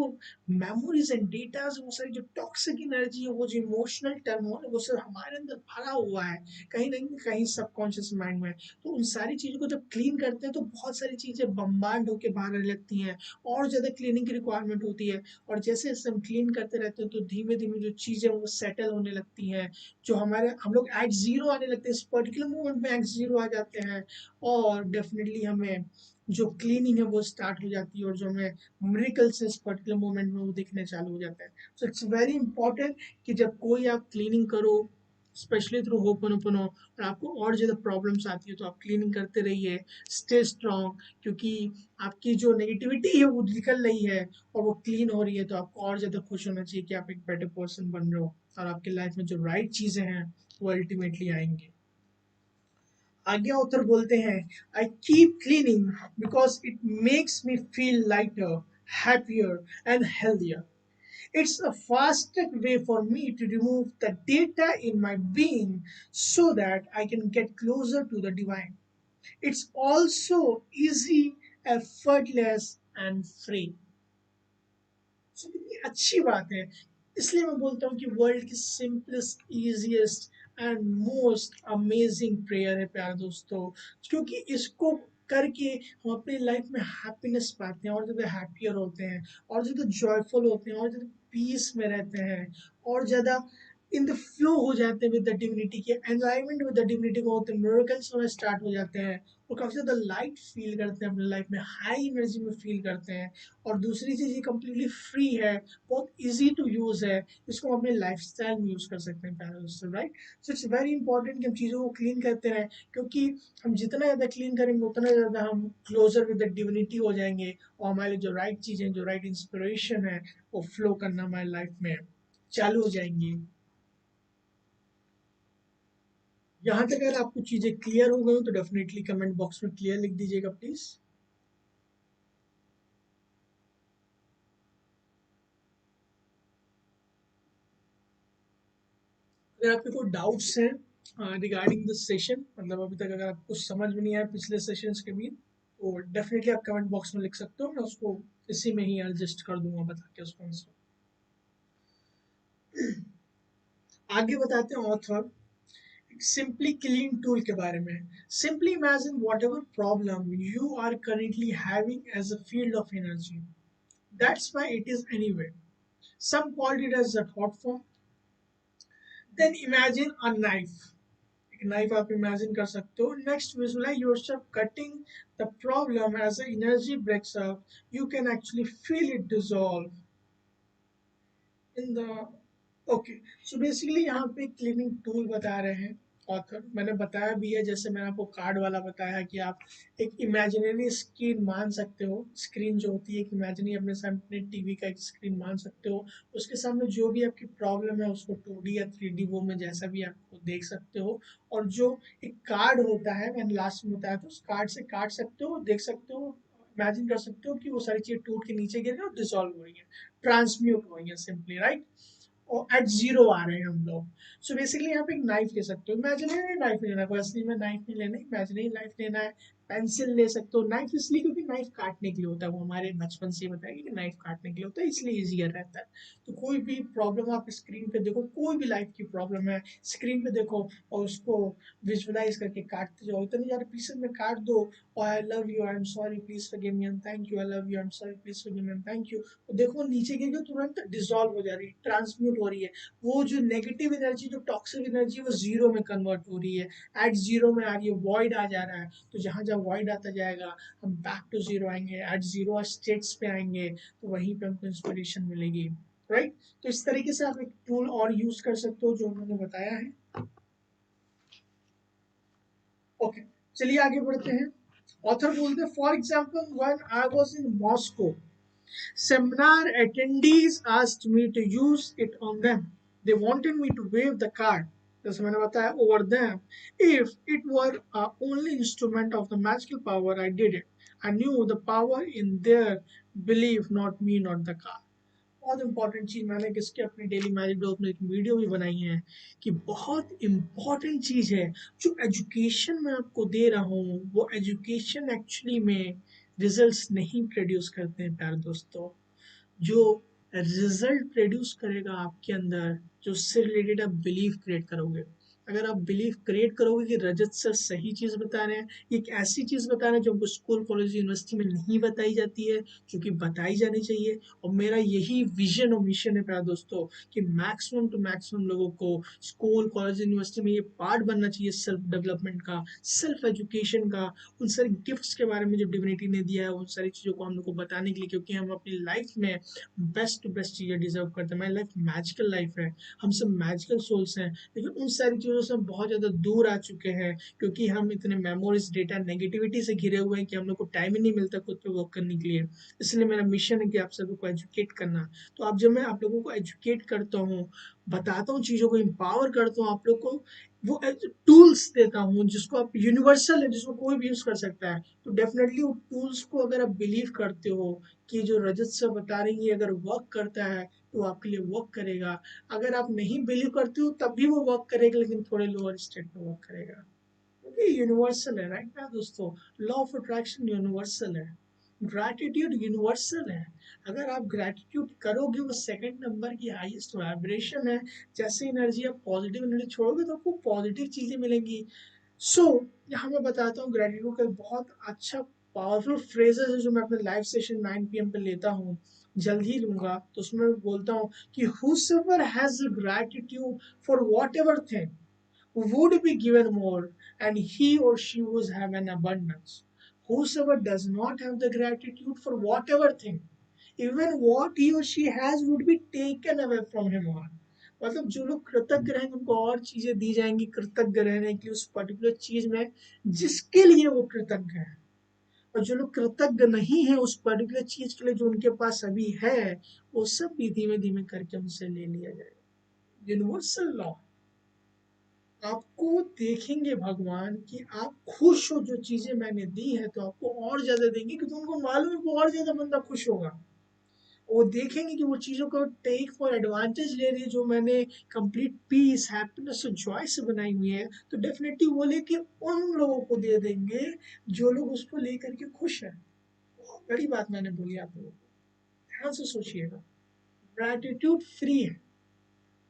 मेमोरीज एंड डेटा, वो सारी जो टॉक्सिक एनर्जी है, वो जो इमोशनल टर्मोइल है, वो सब हमारे अंदर भरा हुआ है कहीं ना कहीं सबकॉन्शियस माइंड में। तो उन सारी चीजों को जब क्लीन करते हैं तो बहुत सारी चीजें बम्बार्ड होके बाहर आने लगती हैं, और ज्यादा क्लीनिंग की रिक्वायरमेंट होती है। और जैसे जैसे हम क्लीन करते रहते हैं तो धीमे धीमे जो चीजें वो सेटल होने लगती हैं, जो हमारे, हम लोग एट जीरो आने लगते हैं, इस पर्टिकुलर मोमेंट में एट जीरो आ जाते हैं। और डेफिनेटली हमें जो क्लीनिंग है वो स्टार्ट हो जाती है और जो हमें मिरेकल्स इस पर्टिकुलर मोमेंट में वो दिखने चालू हो जाता है. सो इट्स वेरी इंपॉर्टेंट कि जब कोई आप क्लीनिंग करो, स्पेशली थ्रू होपनोपनो, और आपको और ज़्यादा प्रॉब्लम्स आती है तो आप क्लीनिंग करते रहिए. स्टे स्ट्रांग, क्योंकि आपकी जो नेगेटिविटी है वो निकल रही है और वो क्लीन हो रही है, तो आपको और ज़्यादा खुश होना चाहिए कि आप एक बेटर पर्सन बन रहे हो और आपकी लाइफ में जो राइट चीज़ें हैं वो अल्टीमेटली आएंगी. आगे ऑथर बोलते हैं, I keep cleaning because it makes me feel lighter, happier and healthier. It's a faster way for me to remove the data in my being so that I can get closer to the divine. It's also easy, effortless, and free. So, कितनी अच्छी बात है. इसलिए मैं बोलता हूँ कि वर्ल्ड की simplest, easiest and most amazing prayer है प्यारे दोस्तों, क्योंकि इसको करके हम अपनी लाइफ में हैप्पीनेस पाते हैं, और ज़्यादा हैप्पियर होते हैं, और ज़्यादा जॉयफुल होते हैं, और ज़्यादा पीस में रहते हैं, और ज़्यादा इन द फ्लो हो जाते हैं विद द डिविनिटी के अलाइनमेंट विद द डिविनिटी को होते हैं, मिरेकल्स होना स्टार्ट हो जाते हैं, और काफ़ी ज़्यादा लाइट फील करते हैं अपनी लाइफ में, हाई एनर्जी में फील करते हैं. और दूसरी चीज़, ये कम्प्लीटली फ्री है, बहुत इजी टू यूज़ है, इसको हम अपने लाइफस्टाइल में यूज़ कर सकते हैं प्यारे दोस्तों, right. So it's very important कि हम चीज़ों को क्लीन करते रहें, क्योंकि हम जितना ज़्यादा क्लीन करेंगे उतना ज़्यादा हम क्लोजर विद द डिविनिटी हो जाएंगे, और हमारे जो राइट चीज़ें, जो राइट इंस्पिरेशन है, वो फ्लो करना हमारी लाइफ में चालू हो जाएंगी. यहाँ तक अगर आपको चीज़ें क्लियर हो गई तो डेफिनेटली कमेंट बॉक्स में क्लियर लिख दीजिएगा प्लीज़. अगर आपके कोई डाउट्स हैं रिगार्डिंग दिस सेशन, मतलब अभी तक अगर आपको कुछ समझ में नहीं आया पिछले सेशंस के भी, तो डेफिनेटली आप कमेंट बॉक्स में लिख सकते हो, मैं उसको इसी में ही एडजस्ट कर दूंगा बता के उसको आंसर. आगे बताते हैं ऑथर सिंपली क्लीन टूल के बारे में. Simply imagine whatever problem you are currently having as a field of energy. That's why it is anyway. Some called it as a thought form. Then imagine a knife. एक नाइफ आप इमेजिन कर सकते हो. Next visualize yourself cutting the problem as energy breaks up. You can actually feel it dissolve in the. Okay, so basically यहाँ पे क्लीनिंग टूल बता रहे हैं ऑथर. मैंने बताया भी है, जैसे मैंने आपको कार्ड वाला बताया कि आप एक इमेजिनरी स्क्रीन मान सकते हो. स्क्रीन जो होती है एक इमेजिनरी, अपने सामने टीवी का एक स्क्रीन मान सकते हो. उसके सामने जो भी आपकी प्रॉब्लम है उसको 2D या 3D वो में जैसा भी आपको देख सकते हो. और जो एक कार्ड होता है, मैंने लास्ट में बताया था, उस कार्ड से काट सकते हो, देख सकते हो, इमेजिन कर सकते हो कि वो सारी चीजें टूट के नीचे गिर रही है और डिसॉल्व हो रही है, ट्रांसम्यूट हो रही है सिंपली, राइट. और एट जीरो आ रहे हैं हम लोग. सो बेसिकली यहाँ पे एक नाइफ ले सकते हो. इमेजिनरी नाइफ नहीं लेना, कोई असली में नाइफ नहीं लेना, इमेजिनरी नाइफ लेना है. पेंसिल ले सकते हो. नाइफ इसलिए क्योंकि नाइफ काटने के लिए होता है, वो हमारे बचपन से बताया कि नाइफ काटने के लिए होता है, इसलिए इजियर रहता है. तो कोई भी प्रॉब्लम आप स्क्रीन पे देखो, कोई भी लाइफ की प्रॉब्लम है स्क्रीन पे देखो, और उसको विजुअलाइज करके काटते जाओ, इतने सारे पीसेस में काट दो. और I love you, I am sorry, please forgive me and thank you, I love you, I am sorry, please forgive me and thank you. तो देखो नीचे गिर के तुरंत डिसॉल्व हो जा रही है, ट्रांसम्यूट हो रही है. वो जो नेगेटिव एनर्जी, जो टॉक्सिक एनर्जी, वो जीरो में कन्वर्ट हो रही है, एट जीरो में आ रही है, वॉइड आ जा रहा है. तो जहां जहां वॉइड आता जाएगा हम बैक टू जीरो आएंगे, एट जीरो स्टेट्स पे आएंगे, तो वहीं पे हमको इंस्पिरेशन मिलेगी, राइट. तो इस तरीके से आप एक टूल और यूज कर सकते हो जो उन्होंने बताया है. ओके, चलिए आगे बढ़ते हैं. ऑथर बोलते हैं, for example when I was in Moscow, seminar attendees asked me to use it on them. They wanted me to wave the card, जैसे मैंने बताया, over them. If it were a only instrument of the magical power, I did it. I knew the power in their belief, not me, not the card. बहुत इंपॉर्टेंट चीज, मैंने किसके अपनी डेली मैजिक डोज में एक वीडियो भी बनाई है कि बहुत इंपॉर्टेंट चीज है जो एजुकेशन में आपको दे रहा हूँ, वो एजुकेशन एक्चुअली में रिजल्ट्स नहीं प्रोड्यूस करते हैं प्यारे दोस्तों. जो रिजल्ट प्रोड्यूस करेगा आपके अंदर, जो उससे रिलेटेड आप बिलीव क्रिएट करोगे, अगर आप बिलीव क्रिएट करोगे कि रजत सर सही चीज़ बता रहे हैं, एक ऐसी चीज़ बता रहे हैं जो हमको स्कूल कॉलेज यूनिवर्सिटी में नहीं बताई जाती है, जो कि बताई जानी चाहिए। और मेरा यही विजन और मिशन है प्यारे दोस्तों, कि मैक्सिमम टू मैक्सिमम लोगों को स्कूल कॉलेज यूनिवर्सिटी में ये पार्ट बनना चाहिए सेल्फ डेवलपमेंट का, सेल्फ एजुकेशन का, उन सारे गिफ्ट्स के बारे में जो डिविनिटी ने दिया है उन सारी चीज़ों को हम लोग को बताने के लिए, क्योंकि हम अपनी लाइफ में बेस्ट टू बेस्ट चीज़ें डिजर्व करते हैं। हमारी लाइफ मैजिकल लाइफ है, हम सब मैजिकल सोल्स हैं, लेकिन उन सारी चीज़ों से हम बहुत ज़्यादा दूर आ चुके हैं, क्योंकि हम इतने मेमोरीज डेटा नेगेटिविटी से घिरे हुए हैं कि हम लोग को टाइम ही नहीं मिलता खुद पे वर्क करने के लिए। इसलिए मेरा मिशन है कि आप सभी को एजुकेट करना। तो अब जब मैं आप लोगों को एजुकेट करता हूँ, बताता हूँ, चीज़ों को एम्पावर करता हूँ, आप लोग को वो टूल्स देता हूँ जिसको आप यूनिवर्सल है, जिसको कोई भी यूज कर सकता है, तो डेफिनेटली वो टूल्स को अगर आप बिलीव करते हो कि जो रजत सर बता रही है अगर वर्क करता है तो आपके लिए वर्क करेगा। अगर आप नहीं बिलीव करते हो तब भी वो वर्क करेगा, लेकिन थोड़े लोअर स्टेट में वर्क करेगा, क्योंकि यूनिवर्सल है, राइट ना दोस्तों। लॉ ऑफ अट्रैक्शन यूनिवर्सल है, ग्रैटिट्यूड यूनिवर्सल है। अगर आप ग्रैटिट्यूड करोगे, वो सेकंड नंबर की हाईएस्ट वाइब्रेशन है। जैसे एनर्जी आप पॉजिटिव एनर्जी छोड़ोगे तो आपको पॉजिटिव चीजें मिलेंगी। सो यहाँ मैं बताता हूँ ग्रैटिट्यूड का बहुत अच्छा पावरफुल फ्रेजेस है जो मैं अपने लाइव सेशन 9 PM पे लेता हूँ, जल्द ही लूंगा। तो उसमें मैं बोलता हूँ कि whosoever has a gratitude for whatever thing would be given more, and he or she would have an abundance. Whosoever does not have the gratitude for whatever thing, even what he or she has would be taken away from him or her. मतलब जो लोग कृतज्ञ रहेंगे उनको और चीजें दी जाएंगी कृतज्ञ रहने के लिए उस पर्टिकुलर चीज में जिसके लिए वो कृतज्ञ है। और जो लोग कृतज्ञ नहीं है उस पर्टिकुलर चीज के लिए जो उनके पास अभी है, वो सब भी धीमे धीमे करके उनसे ले लिया जाएगा। Universal law. आपको देखेंगे भगवान कि आप खुश हो, जो चीजें मैंने दी है तो आपको और ज्यादा देंगे, क्योंकि उनको मालूम है वो और ज्यादा बंदा खुश होगा। वो देखेंगे कि वो चीजों को टेक फॉर एडवांटेज ले रही है जो मैंने कंप्लीट पीस हैप्पीनेस और जॉय से बनाई हुई है, तो डेफिनेटली वो लेके उन लोगों को दे देंगे जो लोग उसको लेकर के खुश हैं। बहुत बड़ी बात मैंने बोली आप लोगों को, ध्यान से सोचिएगा। ग्रैटिट्यूड फ्री है।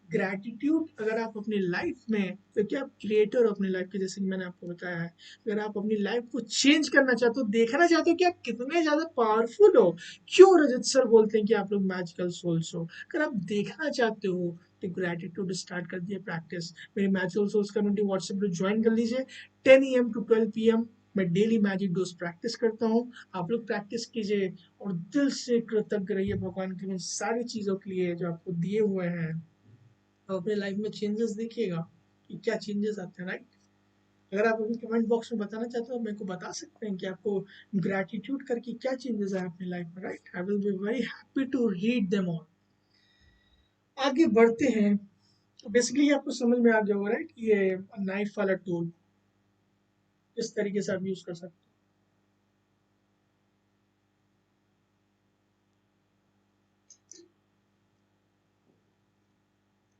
ग्रैटिट्यूड अगर आप अपनी लाइफ में, क्योंकि आप क्रिएटर हो अपनी लाइफ के, जैसे कि मैंने आपको बताया है, अगर आप अपनी लाइफ को चेंज करना चाहते हो, देखना चाहते हो कि आप कितने ज्यादा पावरफुल हो, क्यों रजत सर बोलते हैं कि आप लोग मैजिकल सोल्स हो, अगर आप देखना चाहते हो तो ग्रैटिट्यूड स्टार्ट कर दिए प्रैक्टिस। मेरी magical souls community WhatsApp group join कर लीजिए। 10 AM to 12 PM मैं डेली मैजिक डोज प्रैक्टिस करता हूँ। आप लोग प्रैक्टिस कीजिए और दिल से कृतज्ञ रहिए भगवान की उन सारी चीजों के लिए जो आपको दिए हुए हैं। आप अपने लाइफ में चेंजेस देखिएगा कि क्या चेंजेस आते हैं, राइट। अगर आप अभी कमेंट बॉक्स में बताना चाहते हो मेरे को बता सकते हैं कि आपको ग्रैटिट्यूड करके क्या चेंजेस आए अपनी लाइफ में, right. I will be very happy to read them all. आगे बढ़ते हैं। बेसिकली आपको समझ में आ गया होगा, राइट, ये नाइफ वाला टूल किस तरीके से आप यूज कर सकते हैं।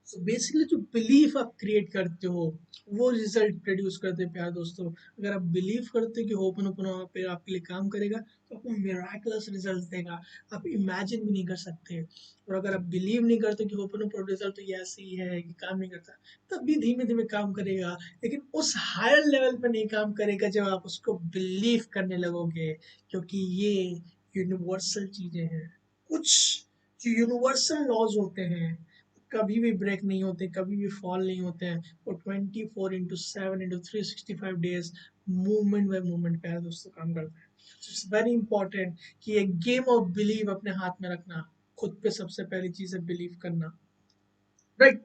सो बेसिकली जो बिलीफ आप क्रिएट करते हो वो रिजल्ट प्रोड्यूस करते हैं प्यारे दोस्तों। अगर आप बिलीव करते हो कि होपनोपोनो पे आपके लिए काम करेगा तो आपको मिराकुलस रिजल्ट देगा, आप इमेजिन भी नहीं कर सकते। और अगर आप बिलीव नहीं करते कि होपनोपोनो रिजल्ट तो ये ऐसे ही है कि काम नहीं करता, तब भी धीमे धीमे काम करेगा, लेकिन उस हायर लेवल पर नहीं काम करेगा जब आप उसको बिलीव करने लगोगे, क्योंकि ये यूनिवर्सल चीजें हैं। कुछ जो यूनिवर्सल लॉज होते हैं कभी भी ब्रेक नहीं होते, कभी भी फॉल नहीं होते हैं। वो 24/7/365 डेज मूवमेंट बाय मूवमेंट प्यारे दोस्तों काम करते हैं। इट्स वेरी इंपॉर्टेंट कि एक गेम ऑफ बिलीव अपने हाथ में रखना। खुद पे सबसे पहली चीज है बिलीव करना, राइट।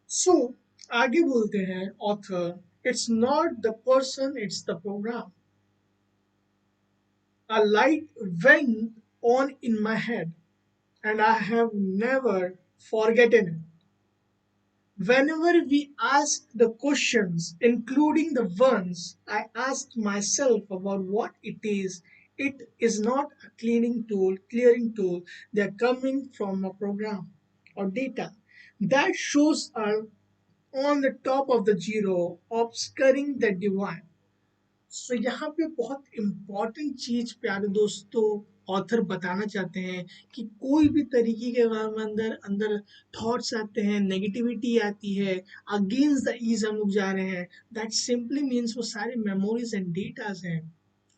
सो आगे बोलते हैं author, it's not the person it's the program. A light went on in my head and I have never forgotten it. Whenever we ask the questions, including the ones I asked myself about what it is not a clearing tool. They are coming from a program or data that shows are on the top of the zero, obscuring the divine. सो यहाँ पे बहुत इम्पोर्टेंट चीज प्यारे दोस्तों ऑथर बताना चाहते हैं कि कोई भी तरीके के हमारे अंदर अंदर थॉट्स आते हैं, नेगेटिविटी आती है, अगेंस्ट द ईज हम लोग जा रहे हैं, दैट सिंपली मीन्स वो सारे मेमोरीज एंड डेटाज हैं,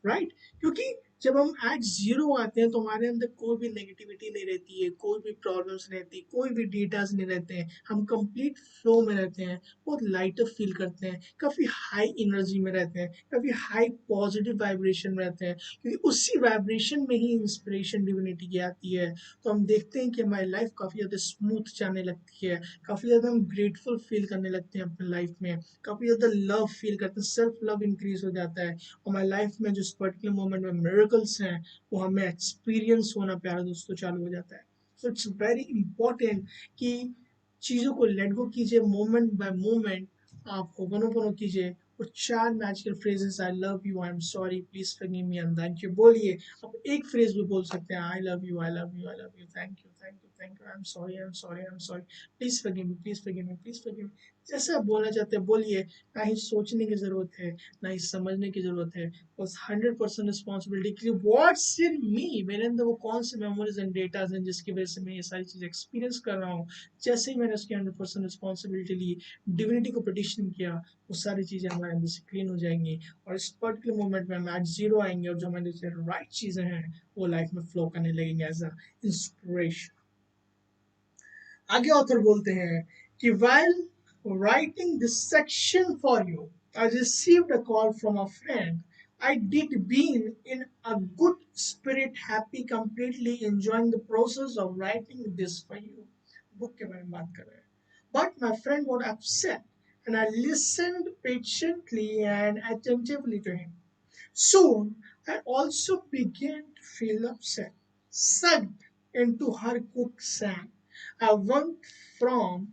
राइट? क्योंकि जब हम एट जीरो आते हैं तो हमारे अंदर कोई भी नेगेटिविटी नहीं रहती है, कोई भी प्रॉब्लम्स नहीं रहती, कोई भी डेटाज नहीं रहते हैं, हम कंप्लीट फ्लो में रहते हैं, बहुत लाइटर फील करते हैं, काफ़ी हाई एनर्जी में रहते हैं, काफ़ी हाई पॉजिटिव वाइब्रेशन में रहते हैं, क्योंकि उसी वाइब्रेशन में ही इंस्पिरेशन डिविनिटी की आती है। तो हम देखते हैं कि हमारी लाइफ काफ़ी ज़्यादा स्मूथ जाने लगती है, काफ़ी ज़्यादा हम ग्रेटफुल फील करने लगते हैं अपने लाइफ में, काफ़ी ज़्यादा लव फील करते हैं, सेल्फ लव इंक्रीज हो जाता है। हमारी लाइफ में जो इस पर्टिकुलर मोमेंट में मिरेकल्स हैं वो हमें एक्सपीरियंस होना प्यारा दोस्तों चालू हो जाता है। सो इट्स वेरी इंपॉर्टेंट कि चीज़ों को लेट गो कीजिए, मोमेंट बाय मोमेंट आप होपनोपोनो कीजिए। और चार magical phrases, I love you, I am sorry, please forgive me and thank you बोलिए। आप एक फ्रेज भी बोल सकते हैं, I love you, I love you, I love you, thank you, thank you, thank you, I am sorry, I am sorry, I am sorry, please forgive me, please forgive me, please forgive me. जैसे आप बोलना चाहते हैं बोलिए, ना ही सोचने की जरूरत है, ना ही समझने की जरूरत है, बस 100% रिस्पॉन्सिबिलिटी की व्हाट्स इन मी, मेरे अंदर वो कौन से मेमोरीज एंड डेटाज हैं जिसकी वजह से मैं ये सारी चीज़ एक्सपीरियंस कर रहा हूँ। जैसे ही मैंने उसकी 100% रिस्पॉन्सिबिलिटी ली, डिविनिटी को पिटिशन किया, वो सारी चीज़ें हमारे अंदर से क्लीन हो जाएंगी और इस पर्टिकुलर मोमेंट में हम एट जीरो आएंगे और जो हमारे से राइट चीज़ें हैं वो लाइफ में फ्लो करने लगेंगे एज अ इंस्पिरेशन। आगे ऑथर बोलते हैं कि while writing this section for you, I received a call from a friend. I did being in a good spirit, happy, completely enjoying the process of writing this for you. Book के बारे में बात कर रहे हैं. But my friend was upset, and I listened patiently and attentively to him. Soon, I also began to feel upset, sucked into her quicksand. I went from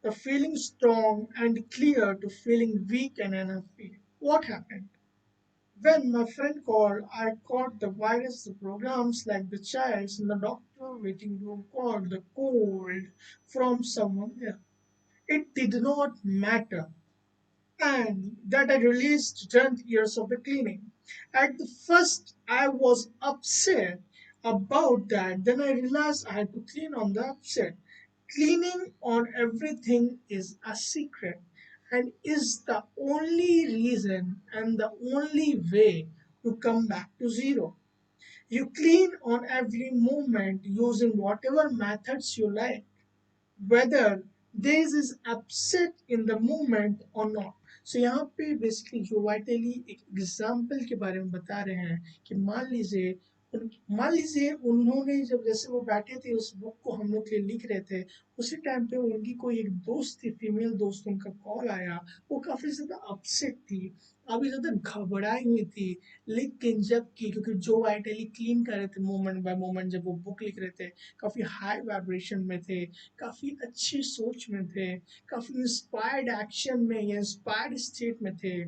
the feeling strong and clear to feeling weak and unhappy. What happened? When my friend called, I caught the virus, the programs like the child's in the doctor waiting room caught the cold from someone else. It did not matter and that I released 10 years of the cleaning. At the first, I was upset about that. Then I realized I had to clean on the upset. Cleaning on everything is a secret and is the only reason and the only way to come back to zero. You clean on every moment using whatever methods you like whether this is upset in the moment or not. So यहाँ पे बेसिकली जो वाइटली एक एग्जाम्पल के बारे में बता रहे हैं कि मान लीजिए उन्होंने जब जैसे वो बैठे थे उस बुक को हम लोग के लिए लिख रहे थे, उसी टाइम पे उनकी कोई एक दोस्त थी, फीमेल दोस्त, उनका कॉल आया। वो काफी ज्यादा अपसेट थी, काफी ज्यादा घबराई हुई थी। लेकिन जबकि क्योंकि जो वाइटली क्लीन कर रहे थे मोमेंट बाय मोमेंट, जब वो बुक लिख रहे थे काफी हाई वाइब्रेशन में थे, काफी अच्छी सोच में थे, काफी इंस्पायर्ड एक्शन में या इंस्पायर्ड स्टेट में थे।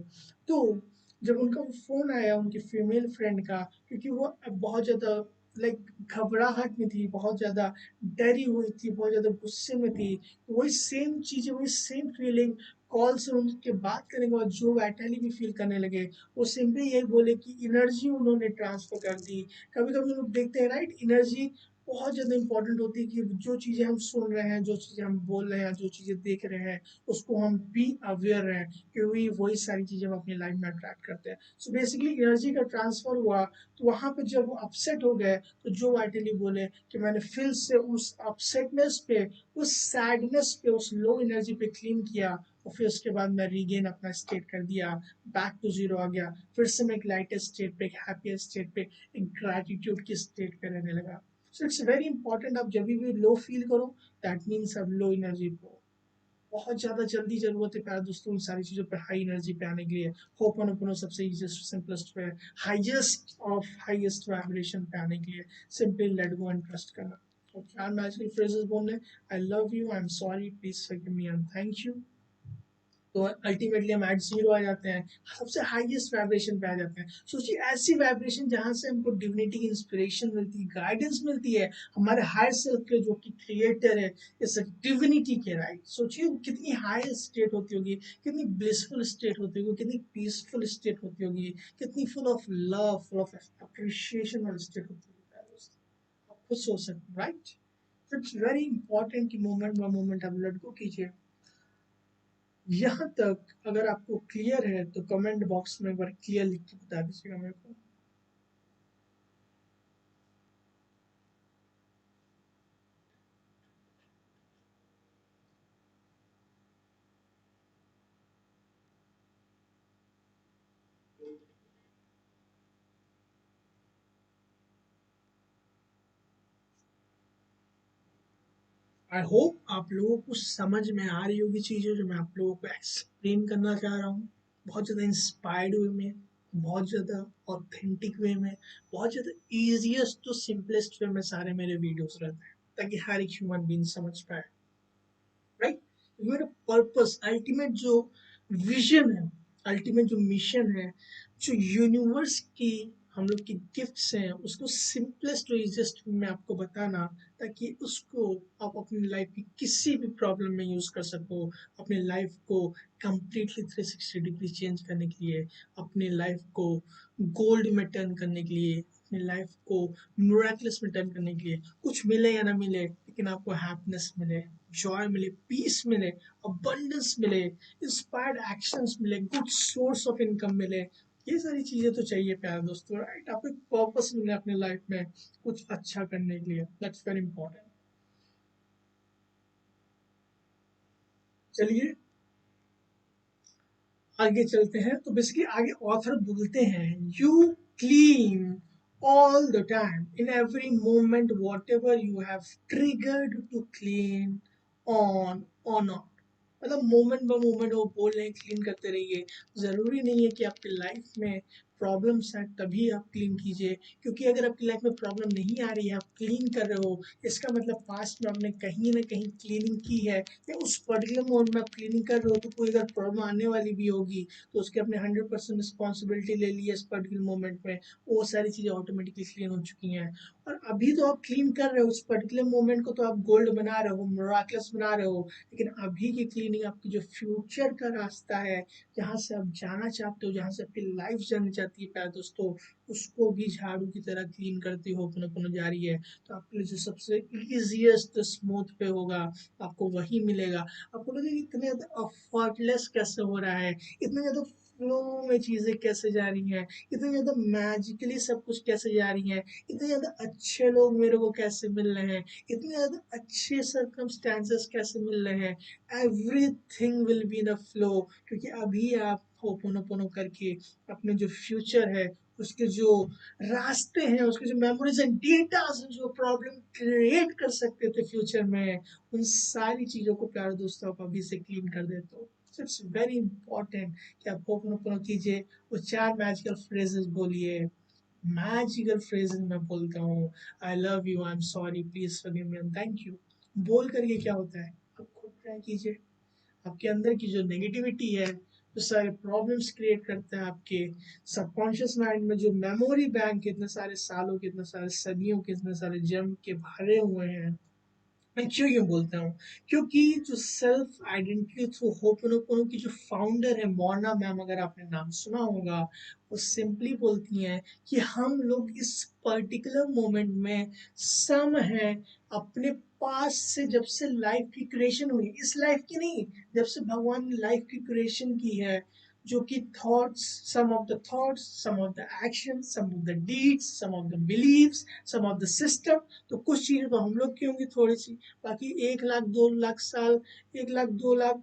तो जब उनका फोन आया उनकी फीमेल फ्रेंड का, क्योंकि वो बहुत ज्यादा लाइक घबराहट में थी, बहुत ज्यादा डरी हुई थी, बहुत ज्यादा गुस्से में थी, तो वही सेम चीजें, वही सेम फीलिंग कॉल से उनके बात करने के बाद जो वैटली भी फील करने लगे, वो सिंपली यही बोले कि एनर्जी उन्होंने ट्रांसफर कर दी। कभी कभी लोग देखते हैं राइट, एनर्जी बहुत ज़्यादा इंपॉर्टेंट होती है कि जो चीज़ें हम सुन रहे हैं, जो चीज़ें हम बोल रहे हैं, जो चीज़ें देख रहे हैं, उसको हम बी अवेयर रहें, क्योंकि वही सारी चीज़ें हम अपनी लाइफ में अट्रैक्ट करते हैं। सो बेसिकली एनर्जी का ट्रांसफर हुआ, तो वहाँ पे जब वो अपसेट हो गए तो जो वाइटली बोले कि मैंने फिर से उस अपसेटनेस पे, उस सैडनेस पे, उस लो एनर्जी पे क्लीन किया और फिर उसके बाद मैं रीगेन अपना स्टेट कर दिया, बैक टू जीरो आ गया, फिर से मैं एक लाइटर स्टेट पे, एक हैप्पियर स्टेट पे, एक ग्रैटिट्यूड की स्टेट पे रहने लगा। सो इट्स वेरी इंपॉर्टेंट, आप जब भी लो फील करो दैट मीन्स आप लो एनर्जी पे हो। बहुत ज्यादा जल्दी जरूरत है प्यारे दोस्तों उन सारी चीजों पे हाई एनर्जी पे आने के लिए। होपन सबसे इजीएस्ट सिंपलेस्ट पे, हाईएस्ट ऑफ हाईएस्ट वाइब्रेशन पे आने के लिए simply let go and trust करना। और चार मैजिकल फ्रेजेस बोलने, I love you, I am sorry, please forgive me and thank you. तो अल्टीमेटली हम एट जीरो आ जाते हैं, सबसे हाईएस्ट वाइब्रेशन पे आ जाते हैं। सोचिए ऐसी वाइब्रेशन जहां से हमको डिविनिटी की इंस्पिरेशन मिलती है, गाइडेंस मिलती है, हमारे हायर सेल्फ के जो कि क्रिएटर है इस डिविनिटी के, राइट? सोचिए कितनी हाई स्टेट होती होगी, कितनी ब्लिसफुल स्टेट होती होगी, कितनी पीसफुल स्टेट होती होगी, कितनी full of love, full of appreciation वाली स्टेट होती होगी। खुद सोच सकते हैं, राइट? इट्स वेरी इंपॉर्टेंट कि मोमेंट बाय मोमेंट आप लर्न को कीजिए। यहाँ तक अगर आपको क्लियर है तो कमेंट बॉक्स में एक बार क्लियर लिख के बता दीजिएगा मेरे को। आई होप आप लोगों को समझ में आ रही होगी चीज़ें जो मैं आप लोगों को एक्सप्लेन करना चाह रहा हूँ। बहुत ज़्यादा इंस्पायर्ड वे में, बहुत ज़्यादा ऑथेंटिक वे में, बहुत ज़्यादा ईजिएस्ट टू सिंपलेस्ट वे में सारे मेरे वीडियोस रहते हैं, ताकि हर एक ह्यूमन बीइंग समझ पाए, राइट? मेरा पर्पस, अल्टीमेट जो विजन है, अल्टीमेट जो मिशन है, जो यूनिवर्स की हम लोग की गिफ्ट्स हैं, उसको सिंपलेस्ट और इजिएस्ट में आपको बताना, ताकि उसको आप अपनी लाइफ की किसी भी प्रॉब्लम में यूज कर सको, अपनी लाइफ को कंप्लीटली 360 डिग्री चेंज करने के लिए, अपनी लाइफ को गोल्ड में टर्न करने के लिए, अपनी लाइफ को मिरेकल्स में टर्न करने के लिए। कुछ मिले या ना मिले, लेकिन आपको हैप्पीनेस मिले, जॉय मिले, पीस मिले, अबंडेंस मिले, इंस्पायर्ड एक्शंस मिले, गुड सोर्स ऑफ इनकम मिले। ये सारी चीजें तो चाहिए प्यारे दोस्तों, राइट? आपको एक पर्पस मिले अपने लाइफ में कुछ अच्छा करने के लिए, दैट्स वेरी इंपॉर्टेंट। चलिए आगे चलते हैं। तो बेसिकली आगे ऑथर बोलते हैं, you clean all the time, in every moment, whatever you have triggered to clean on or not। मतलब मोमेंट बाय मोमेंट वो बोल रहे हैं क्लीन करते रहिए। ज़रूरी नहीं है कि आपकी लाइफ में प्रॉब्लम्स हैं तभी आप क्लीन कीजिए, क्योंकि अगर आपकी लाइफ में प्रॉब्लम नहीं आ रही है, आप क्लीन कर रहे हो, इसका मतलब पास्ट में आपने कहीं ना कहीं क्लीनिंग की है, या उस पर्टिकुलर मोड में आप क्लीनिंग कर रहे हो तो कोई अगर प्रॉब्लम आने वाली भी होगी तो उसके अपने 100% रिस्पॉन्सिबिलिटी ले ली है इस पर्टिकुलर मोमेंट में, वो सारी चीज़ें ऑटोमेटिकली क्लीन हो चुकी हैं। और अभी तो आप क्लीन कर रहे हो उस पर्टिकुलर मोमेंट को, तो आप गोल्ड बना रहे हो, मिराकल्स बना रहे हो, लेकिन अभी की क्लीनिंग आपकी जो फ्यूचर का रास्ता है, जहाँ से आप जाना चाहते हो, जहाँ से आपकी लाइफ जाना चाहती है प्यारे दोस्तों, उसको भी झाड़ू की तरह क्लीन करती हो पुनः पुनः जा रही है। तो आपके लिए जो सबसे इजिएस्ट स्मूथ पे होगा, आपको वही मिलेगा। आपको लगेगा इतने ज़्यादा अफर्टलेस कैसे हो रहा है, इतने ज़्यादा फ्लो में चीज़ें कैसे जा रही हैं, इतनी ज़्यादा मैजिकली सब कुछ कैसे जा रही हैं, इतने ज़्यादा अच्छे लोग मेरे को कैसे मिल रहे हैं, इतने ज़्यादा अच्छे सर्कमस्टेंसेस कैसे मिल रहे हैं। Everything will be in a flow, क्योंकि अभी आप होपोनोपोनो करके अपने जो फ्यूचर है, उसके जो रास्ते हैं, उसके जो मेमोरीज एंड डेटा जो प्रॉब्लम क्रिएट कर सकते थे फ्यूचर में, उन सारी चीज़ों को प्यारे दोस्तों आप अभी से क्लीन कर देते हो। सो इट्स वेरी इंपॉर्टेंट कि आप होपोनोपोनो कीजिए, वो 4 मैजिकल फ्रेजेस बोलिए। मैजिकल फ्रेजेस मैं बोलता हूँ, I love you, I am sorry, please forgive me, thank you. बोल करके क्या होता है, आप खुद ट्राई कीजिए। आपके अंदर की जो नेगेटिविटी है, जो सारे प्रॉब्लम्स क्रिएट करता है आपके सबकॉन्शियस माइंड में, जो मेमोरी बैंक इतने सारे सालों के, इतने सारे सदियों के, इतने सारे जन्म के भरे हुए हैं। मैं क्यों यूँ बोलता हूँ? क्योंकि जो सेल्फ आइडेंटिटी थ्रू होपोनोपोनो की जो फाउंडर है मोना मैम, अगर आपने नाम सुना होगा, वो सिंपली बोलती हैं कि हम लोग इस पर्टिकुलर मोमेंट में सम हैं अपने पास से, जब से लाइफ की क्रिएशन हुई, इस लाइफ की नहीं, जब से भगवान ने लाइफ की क्रिएशन की है, जो कि thoughts, some of the thoughts, some of the action, some of the deeds, some of the beliefs, some of the system. तो कुछ चीज़ें तो हम लोग की होंगी थोड़ी सी, बाकी 1 लाख 2 लाख साल, 1 लाख 2 लाख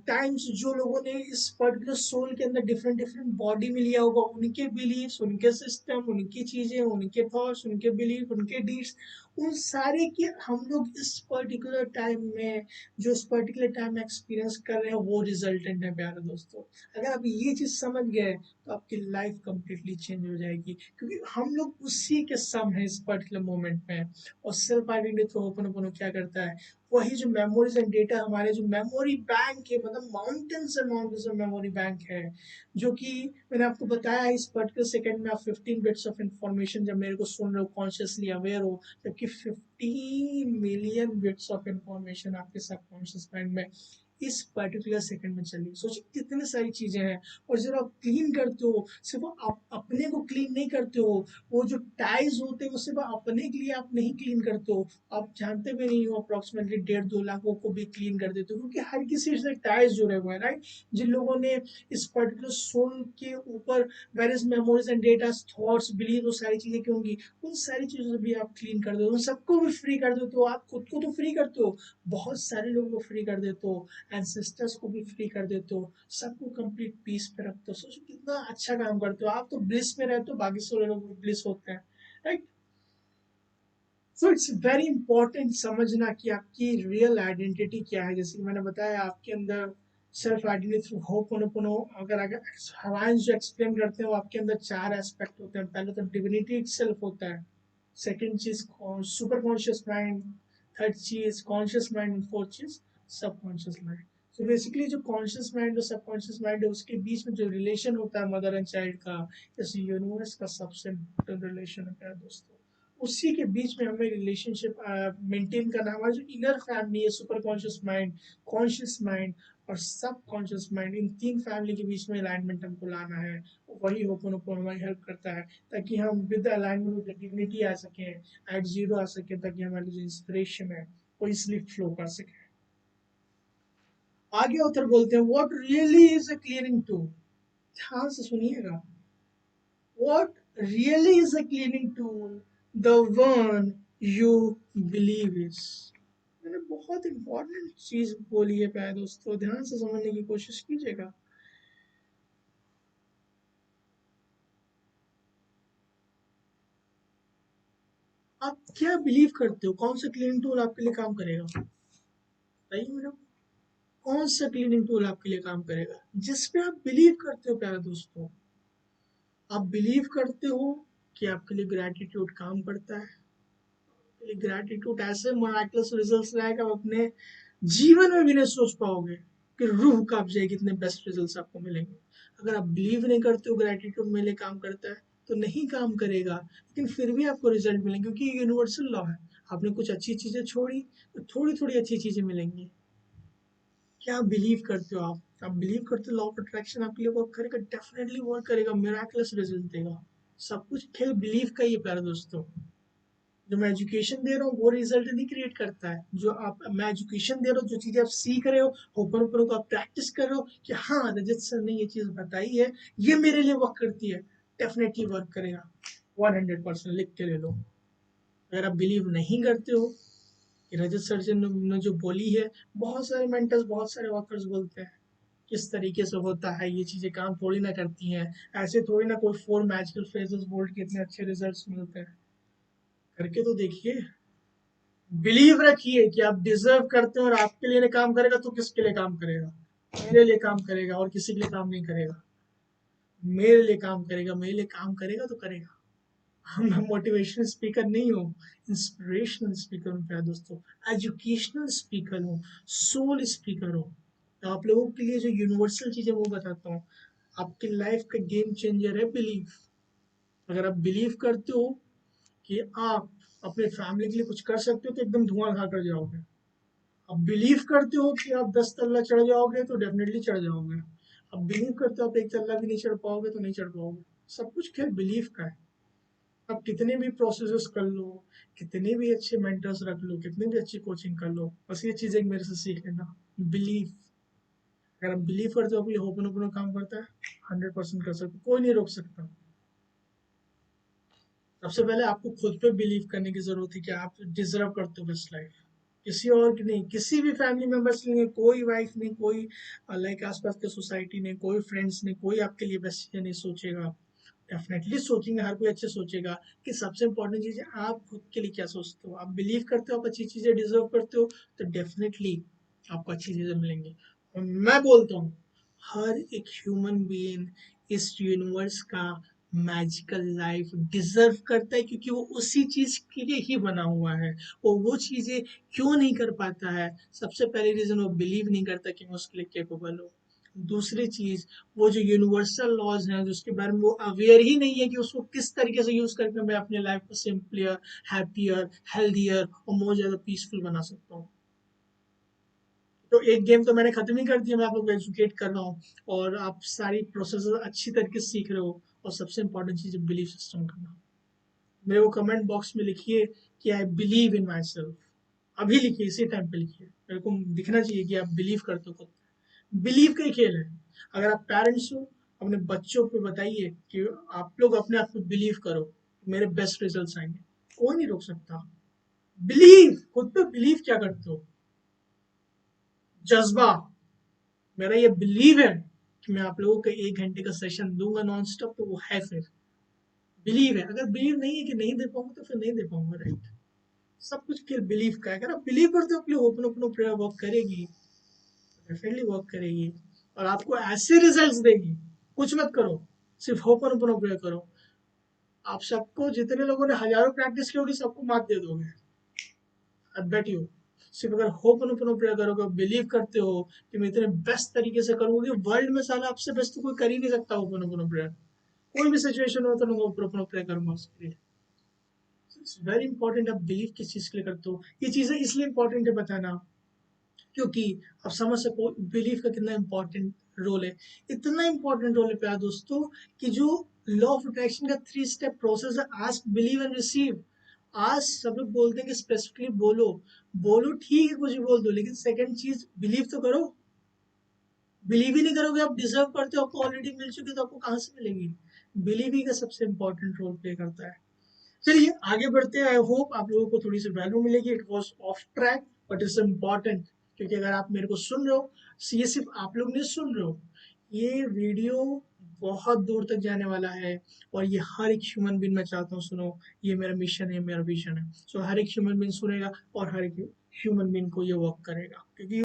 टाइम्स जो लोगों ने इस पर्टिकुलर सोल के अंदर डिफरेंट डिफरेंट बॉडी में लिया होगा, उनके बिलीव्स, उनके सिस्टम, उनकी चीजें, उनके थॉट्स, उनके बिलीफ, उनके डीड्स, उन सारे की हम लोग इस पर्टिकुलर टाइम में, जो इस पर्टिकुलर टाइम में एक्सपीरियंस कर रहे हैं, वो रिजल्टेंट है प्यारे दोस्तों। अगर आप ये चीज समझ गए तो आपकी लाइफ कंप्लीटली चेंज हो जाएगी, क्योंकि हम लोग उसी के सम है इस पर्टिकुलर मोमेंट में। और self identity through open open क्या करता है, वही जो मेमोरीज एंड डेटा, हमारे जो मेमोरी बैंक है, मतलब mountains and mountains of memory bank है, जो कि मैंने आपको बताया इस पर्टिकुलर सेकंड में आप 15 बिट्स ऑफ इंफॉर्मेशन जब मेरे को सुन रहे हो, कॉन्शियसली अवेयर हो, जबकि 15 मिलियन बिट्स ऑफ इंफॉर्मेशन आपके सबकॉन्शियस माइंड में इस पर्टिकुलर सेकंड में चल रही है। सोचिए कितनी सारी चीजें हैं। और जब आप क्लीन करते हो, सिर्फ आप अपने को क्लीन नहीं करते हो, वो जो टाइज होते हैं वो सिर्फ अपने के लिए आप नहीं क्लीन करते हो, आप जानते भी नहीं हो अप्रोक्सीमेटली 1.5-2 लाखों को भी क्लीन कर देते हो, क्योंकि हर किसी से टाइज जुड़े हुए हैं, राइट। जिन लोगों ने इस पर्टिकुलर सोल के ऊपर various memories and data, thoughts, believe, वो सारी चीजें क्यों होंगी, उन सारी चीजों से भी आप क्लीन कर दो, उन सबको भी फ्री कर देते हो। आप खुद को तो फ्री करते हो, बहुत सारे लोगों को फ्री कर देते हो, एंसेस्टर्स को भी फ्री कर देते हो, सबको कंप्लीट पीस पे रखते हो। सोचो कितना अच्छा काम करते हो। आप तो ब्लिस में रहते हो, बाकी सारे लोग ब्लिस होते हैं, right. So it's very important समझना कि आपकी रियल आइडेंटिटी क्या है। जैसे कि मैंने बताया, आपके अंदर सेल्फ आइडेंटिटी थ्रू होपोनोपोनो, अगर हवाइन जो एक्सप्लेन करते हैं, वो आपके अंदर 4 एस्पेक्ट होते हैं। पहले तो डिविनिटी इटसेल्फ होता है, सेकंड चीज सुपर कॉन्शियस माइंड, थर्ड चीज कॉन्शियस माइंड, एंड फोर्थ चीज सबकॉन्शियस माइंड। तो बेसिकली जो कॉन्शियस माइंड और सबकॉन्शियस माइंड है, उसके बीच में जो रिलेशन होता है मदर एंड चाइल्ड का, इस यूनिवर्स का सबसे इम्पोर्टेंट रिलेशन होता है दोस्तों। उसी के बीच में हमें रिलेशनशिप मेंटेन करना। हमारा जो इनर फैमिली है, super conscious mind, conscious mind और सब कॉन्शियस माइंड, इन तीन फैमिली के बीच में अलाइनमेंट हमको लाना है। वही होपोनोपोनो हमारी हेल्प करता है, ताकि हम विद अलाइनमेंट विद डिग्निटी आ सकें, एट जीरो आ सके, ताकि हमारी जो इंस्पिरेशन है वो इसलिए फ्लो कर सके। आगे उधर बोलते हैं, what really is a clearing tool. ध्यान से सुनिएगा, what really is a cleaning tool, the one you believe is। मैंने बहुत इंपॉर्टेंट चीज बोली है प्यारे दोस्तों, ध्यान से समझने की कोशिश कीजिएगा। आप क्या बिलीव करते हो, कौन सा क्लीनिंग टूल आपके लिए काम करेगा, बताइए मेरे को। कौन सा क्लीनिंग टूल आपके लिए काम करेगा, जिस पे आप बिलीव करते हो प्यारे दोस्तों। आप बिलीव करते हो कि आपके लिए ग्रेटिट्यूड काम करता है, ग्रेटिट्यूड ऐसे मराकुलस रिजल्ट्स लाएगा, आप अपने जीवन में भी नहीं सोच पाओगे कि रूह कांप जाएगी, इतने बेस्ट रिजल्ट्स आपको मिलेंगे। अगर आप बिलीव नहीं करते हो ग्रेटिट्यूड मेरे लिए काम करता है, तो नहीं काम करेगा, लेकिन फिर भी आपको रिजल्ट मिलेंगे, क्योंकि ये यूनिवर्सल लॉ है। आपने कुछ अच्छी चीजें छोड़ी तो थोड़ी थोड़ी अच्छी चीजें मिलेंगी। क्या बिलीव करते हो आप बिलीव करते हो लॉ ऑफ अट्रैक्शन आपके लिए वर्क करेगा, डेफिनेटली वर्क करेगा, मिराकुलस रिजल्ट देगा। सब कुछ खेल बिलीव का ही है प्यारे दोस्तों। जो मैं एजुकेशन दे रहा हूँ वो रिजल्ट नहीं क्रिएट करता है, जो आप मैं एजुकेशन दे रहा हूँ, जो चीजें आप सीख रहे हो, होपन को आप प्रैक्टिस कर रहे हो कि हाँ रजत सर ने ये चीज बताई है, ये मेरे लिए वर्क करती है, डेफिनेटली वर्क करेगा। 100% लिख के ले लो। अगर आप बिलीव नहीं करते हो कि रजत सर ने जो बोली है, बहुत सारे मेंटर्स, बहुत सारे वर्कर्स बोलते हैं किस तरीके से होता है, ये चीजें काम थोड़ी ना करती हैं, ऐसे थोड़ी ना कोई 4 मैजिकल फ्रेजेस बोल के इतने अच्छे रिजल्ट्स मिलते हैं। करके तो देखिए, बिलीव रखिए कि आप डिजर्व करते हो, और आपके लिए काम करेगा तो किसके लिए काम करेगा, मेरे लिए काम करेगा, और किसी के लिए काम नहीं करेगा। मेरे लिए काम करेगा, मेरे लिए काम करेगा तो करेगा। मैं मोटिवेशनल स्पीकर नहीं हूँ, इंस्पिरेशनल स्पीकर हूँ प्यारे दोस्तों, एजुकेशनल स्पीकर हूँ, सोल स्पीकर हूँ। तो आप लोगों के लिए जो यूनिवर्सल चीजें वो बताता हूँ। आपकी लाइफ का गेम चेंजर है बिलीव। अगर आप बिलीव करते हो कि आप अपने फैमिली के लिए कुछ कर सकते हो, तो एकदम धुआं खा कर जाओगे। आप बिलीव करते हो कि आप 10 तल्ला चढ़ जाओगे, तो डेफिनेटली चढ़ जाओगे। आप बिलीव करते हो आप 1 तल्ला भी नहीं चढ़ पाओगे, तो नहीं चढ़ पाओगे। सब कुछ खेल बिलीव का है। आप कितने भी प्रोसेस कर लो, कितने भी अच्छे मेंटर्स रख लो, कितनी भी अच्छी कोचिंग कर लो, बस ये चीज एक मेरे से सीख लेना, बिलीव। अगर आप बिलीव करते हो अपने ओपन ओपन काम करता है, 100% कर सकते, कोई नहीं रोक सकता। सबसे पहले आपको खुद पे बिलीव करने की जरूरत है कि आप डिजर्व करते हो बेस्ट लाइफ। किसी और की नहीं, किसी भी फैमिली मेंबर्स के लिए, कोई वाइफ नहीं, कोई लाइक आसपास के सोसाइटी ने, कोई फ्रेंड्स ने, कोई आपके लिए बेस्ट चीजें नहीं सोचेगा। डेफिनेटली सोचेंगे, हर कोई अच्छे सोचेगा। कि सबसे इंपॉर्टेंट चीज है आप खुद के लिए क्या सोचते हो। आप बिलीव करते हो आप अच्छी चीजें डिजर्व करते हो, तो डेफिनेटली आपको अच्छी चीजें मिलेंगी। और मैं बोलता हूँ, हर एक ह्यूमन बीइंग इस यूनिवर्स का मैजिकल लाइफ डिजर्व करता है, क्योंकि वो उसी चीज के लिए ही बना हुआ है। वो चीजें क्यों नहीं कर पाता है, सबसे पहले रीजन वो बिलीव नहीं करता कि मैं उसके लिए कैपेबल हूँ। दूसरी चीज, वो जो यूनिवर्सल लॉज हैं जिसके बारे में वो अवेयर ही नहीं है कि उसको किस तरीके से यूज करके मैं अपने लाइफ को सिंपलियर, हैप्पियर, हेल्दियर और मोर ज्यादा पीसफुल बना सकता हूँ। तो एक गेम तो मैंने खत्म ही कर दिया, मैं आप लोग को एजुकेट कर रहा हूँ और आप सारी प्रोसेस अच्छी तरीके से सीख रहे हो। और सबसे इंपॉर्टेंट चीज़ है बिलीफ सिस्टम करना। मेरे को कमेंट बॉक्स में लिखिए कि I believe in my self. अभी लिखिए, इसी टाइम पे लिखिए, मेरे को दिखना चाहिए कि आप बिलीव करते हो खुद। बिलीव का ही खेल है। अगर आप पेरेंट्स हो, अपने बच्चों पे बताइए कि आप लोग अपने आप पे बिलीव करो, मेरे बेस्ट रिजल्ट्स आएंगे। कोई नहीं रोक सकता। बिलीव, खुद पे बिलीव क्या करते हो? जज्बा। मेरा ये बिलीव है कि मैं आप लोगों को 1 घंटे का सेशन दूंगा नॉन स्टॉप, तो वो है फिर बिलीव है। अगर बिलीव नहीं है कि नहीं दे पाऊंगा तो फिर नहीं दे पाऊंगा, राइट? सब कुछ फिर बिलीव का है। अगर आप बिलीव करते हो अपने ओपन ओपन प्रेयर वर्क करेगी, डेफिनेटली वर्क करेगी और आपको ऐसे रिजल्ट्स देगी। कुछ मत करो, सिर्फ ओपन ओपन प्रेयर करो। आप सबको, जितने लोगों ने हजारों प्रैक्टिस की होगी, सबको मात दे दोगे, आई बेट यू। सिर्फ अगर ओपन ओपन प्रेयर करोगे, बिलीव करते हो कि मैं इतने बेस्ट तरीके से करूंगा कि वर्ल्ड में साला आपसे बेस्ट तो कोई कर ही नहीं सकता ओपन ओपन प्रेयर। कोई भी सिचुएशन हो तो मैं ओपन ओपन प्रेयर करूंगा उसके लिए। इट्स वेरी इंपॉर्टेंट आप बिलीव किस चीज के लिए करते हो। ये चीजें इसलिए इंपॉर्टेंट है बताना क्योंकि आप समझ सको बिलीफ का कितना इंपॉर्टेंट रोल है। इतना इंपॉर्टेंट रोल है प्यारे दोस्तों कि जो लॉ ऑफ अट्रैक्शन का 3 स्टेप प्रोसेस है, आस्क बिलीव एंड रिसीव। आज सब लोग बोलते हैं कि स्पेसिफिकली बोलो। बोलो ठीक है, कुछ भी बोल दो, लेकिन सेकंड चीज बिलीव तो करो। बिलीव ही नहीं करोगे, आप डिजर्व करते हो, आपको ऑलरेडी मिल चुकी, तो आपको कहाँ से मिलेगी? बिलीव ही का सबसे इंपॉर्टेंट रोल प्ले करता है। चलिए आगे बढ़ते हैं। आई होप आप लोगों को थोड़ी सी वैल्यू मिलेगी। It was of track but it's important, क्योंकि अगर आप मेरे को सुन रहे हो, ये सिर्फ आप लोग नहीं सुन रहे हो, ये वीडियो बहुत दूर तक जाने वाला है और ये हर एक ह्यूमन बीइंग मैं चाहता हूँ सुनो। ये मेरा मिशन है, मेरा विजन है। सो हर एक ह्यूमन बीइंग सुनेगा और हर एक ह्यूमन बीइंग को ये वर्क करेगा, क्योंकि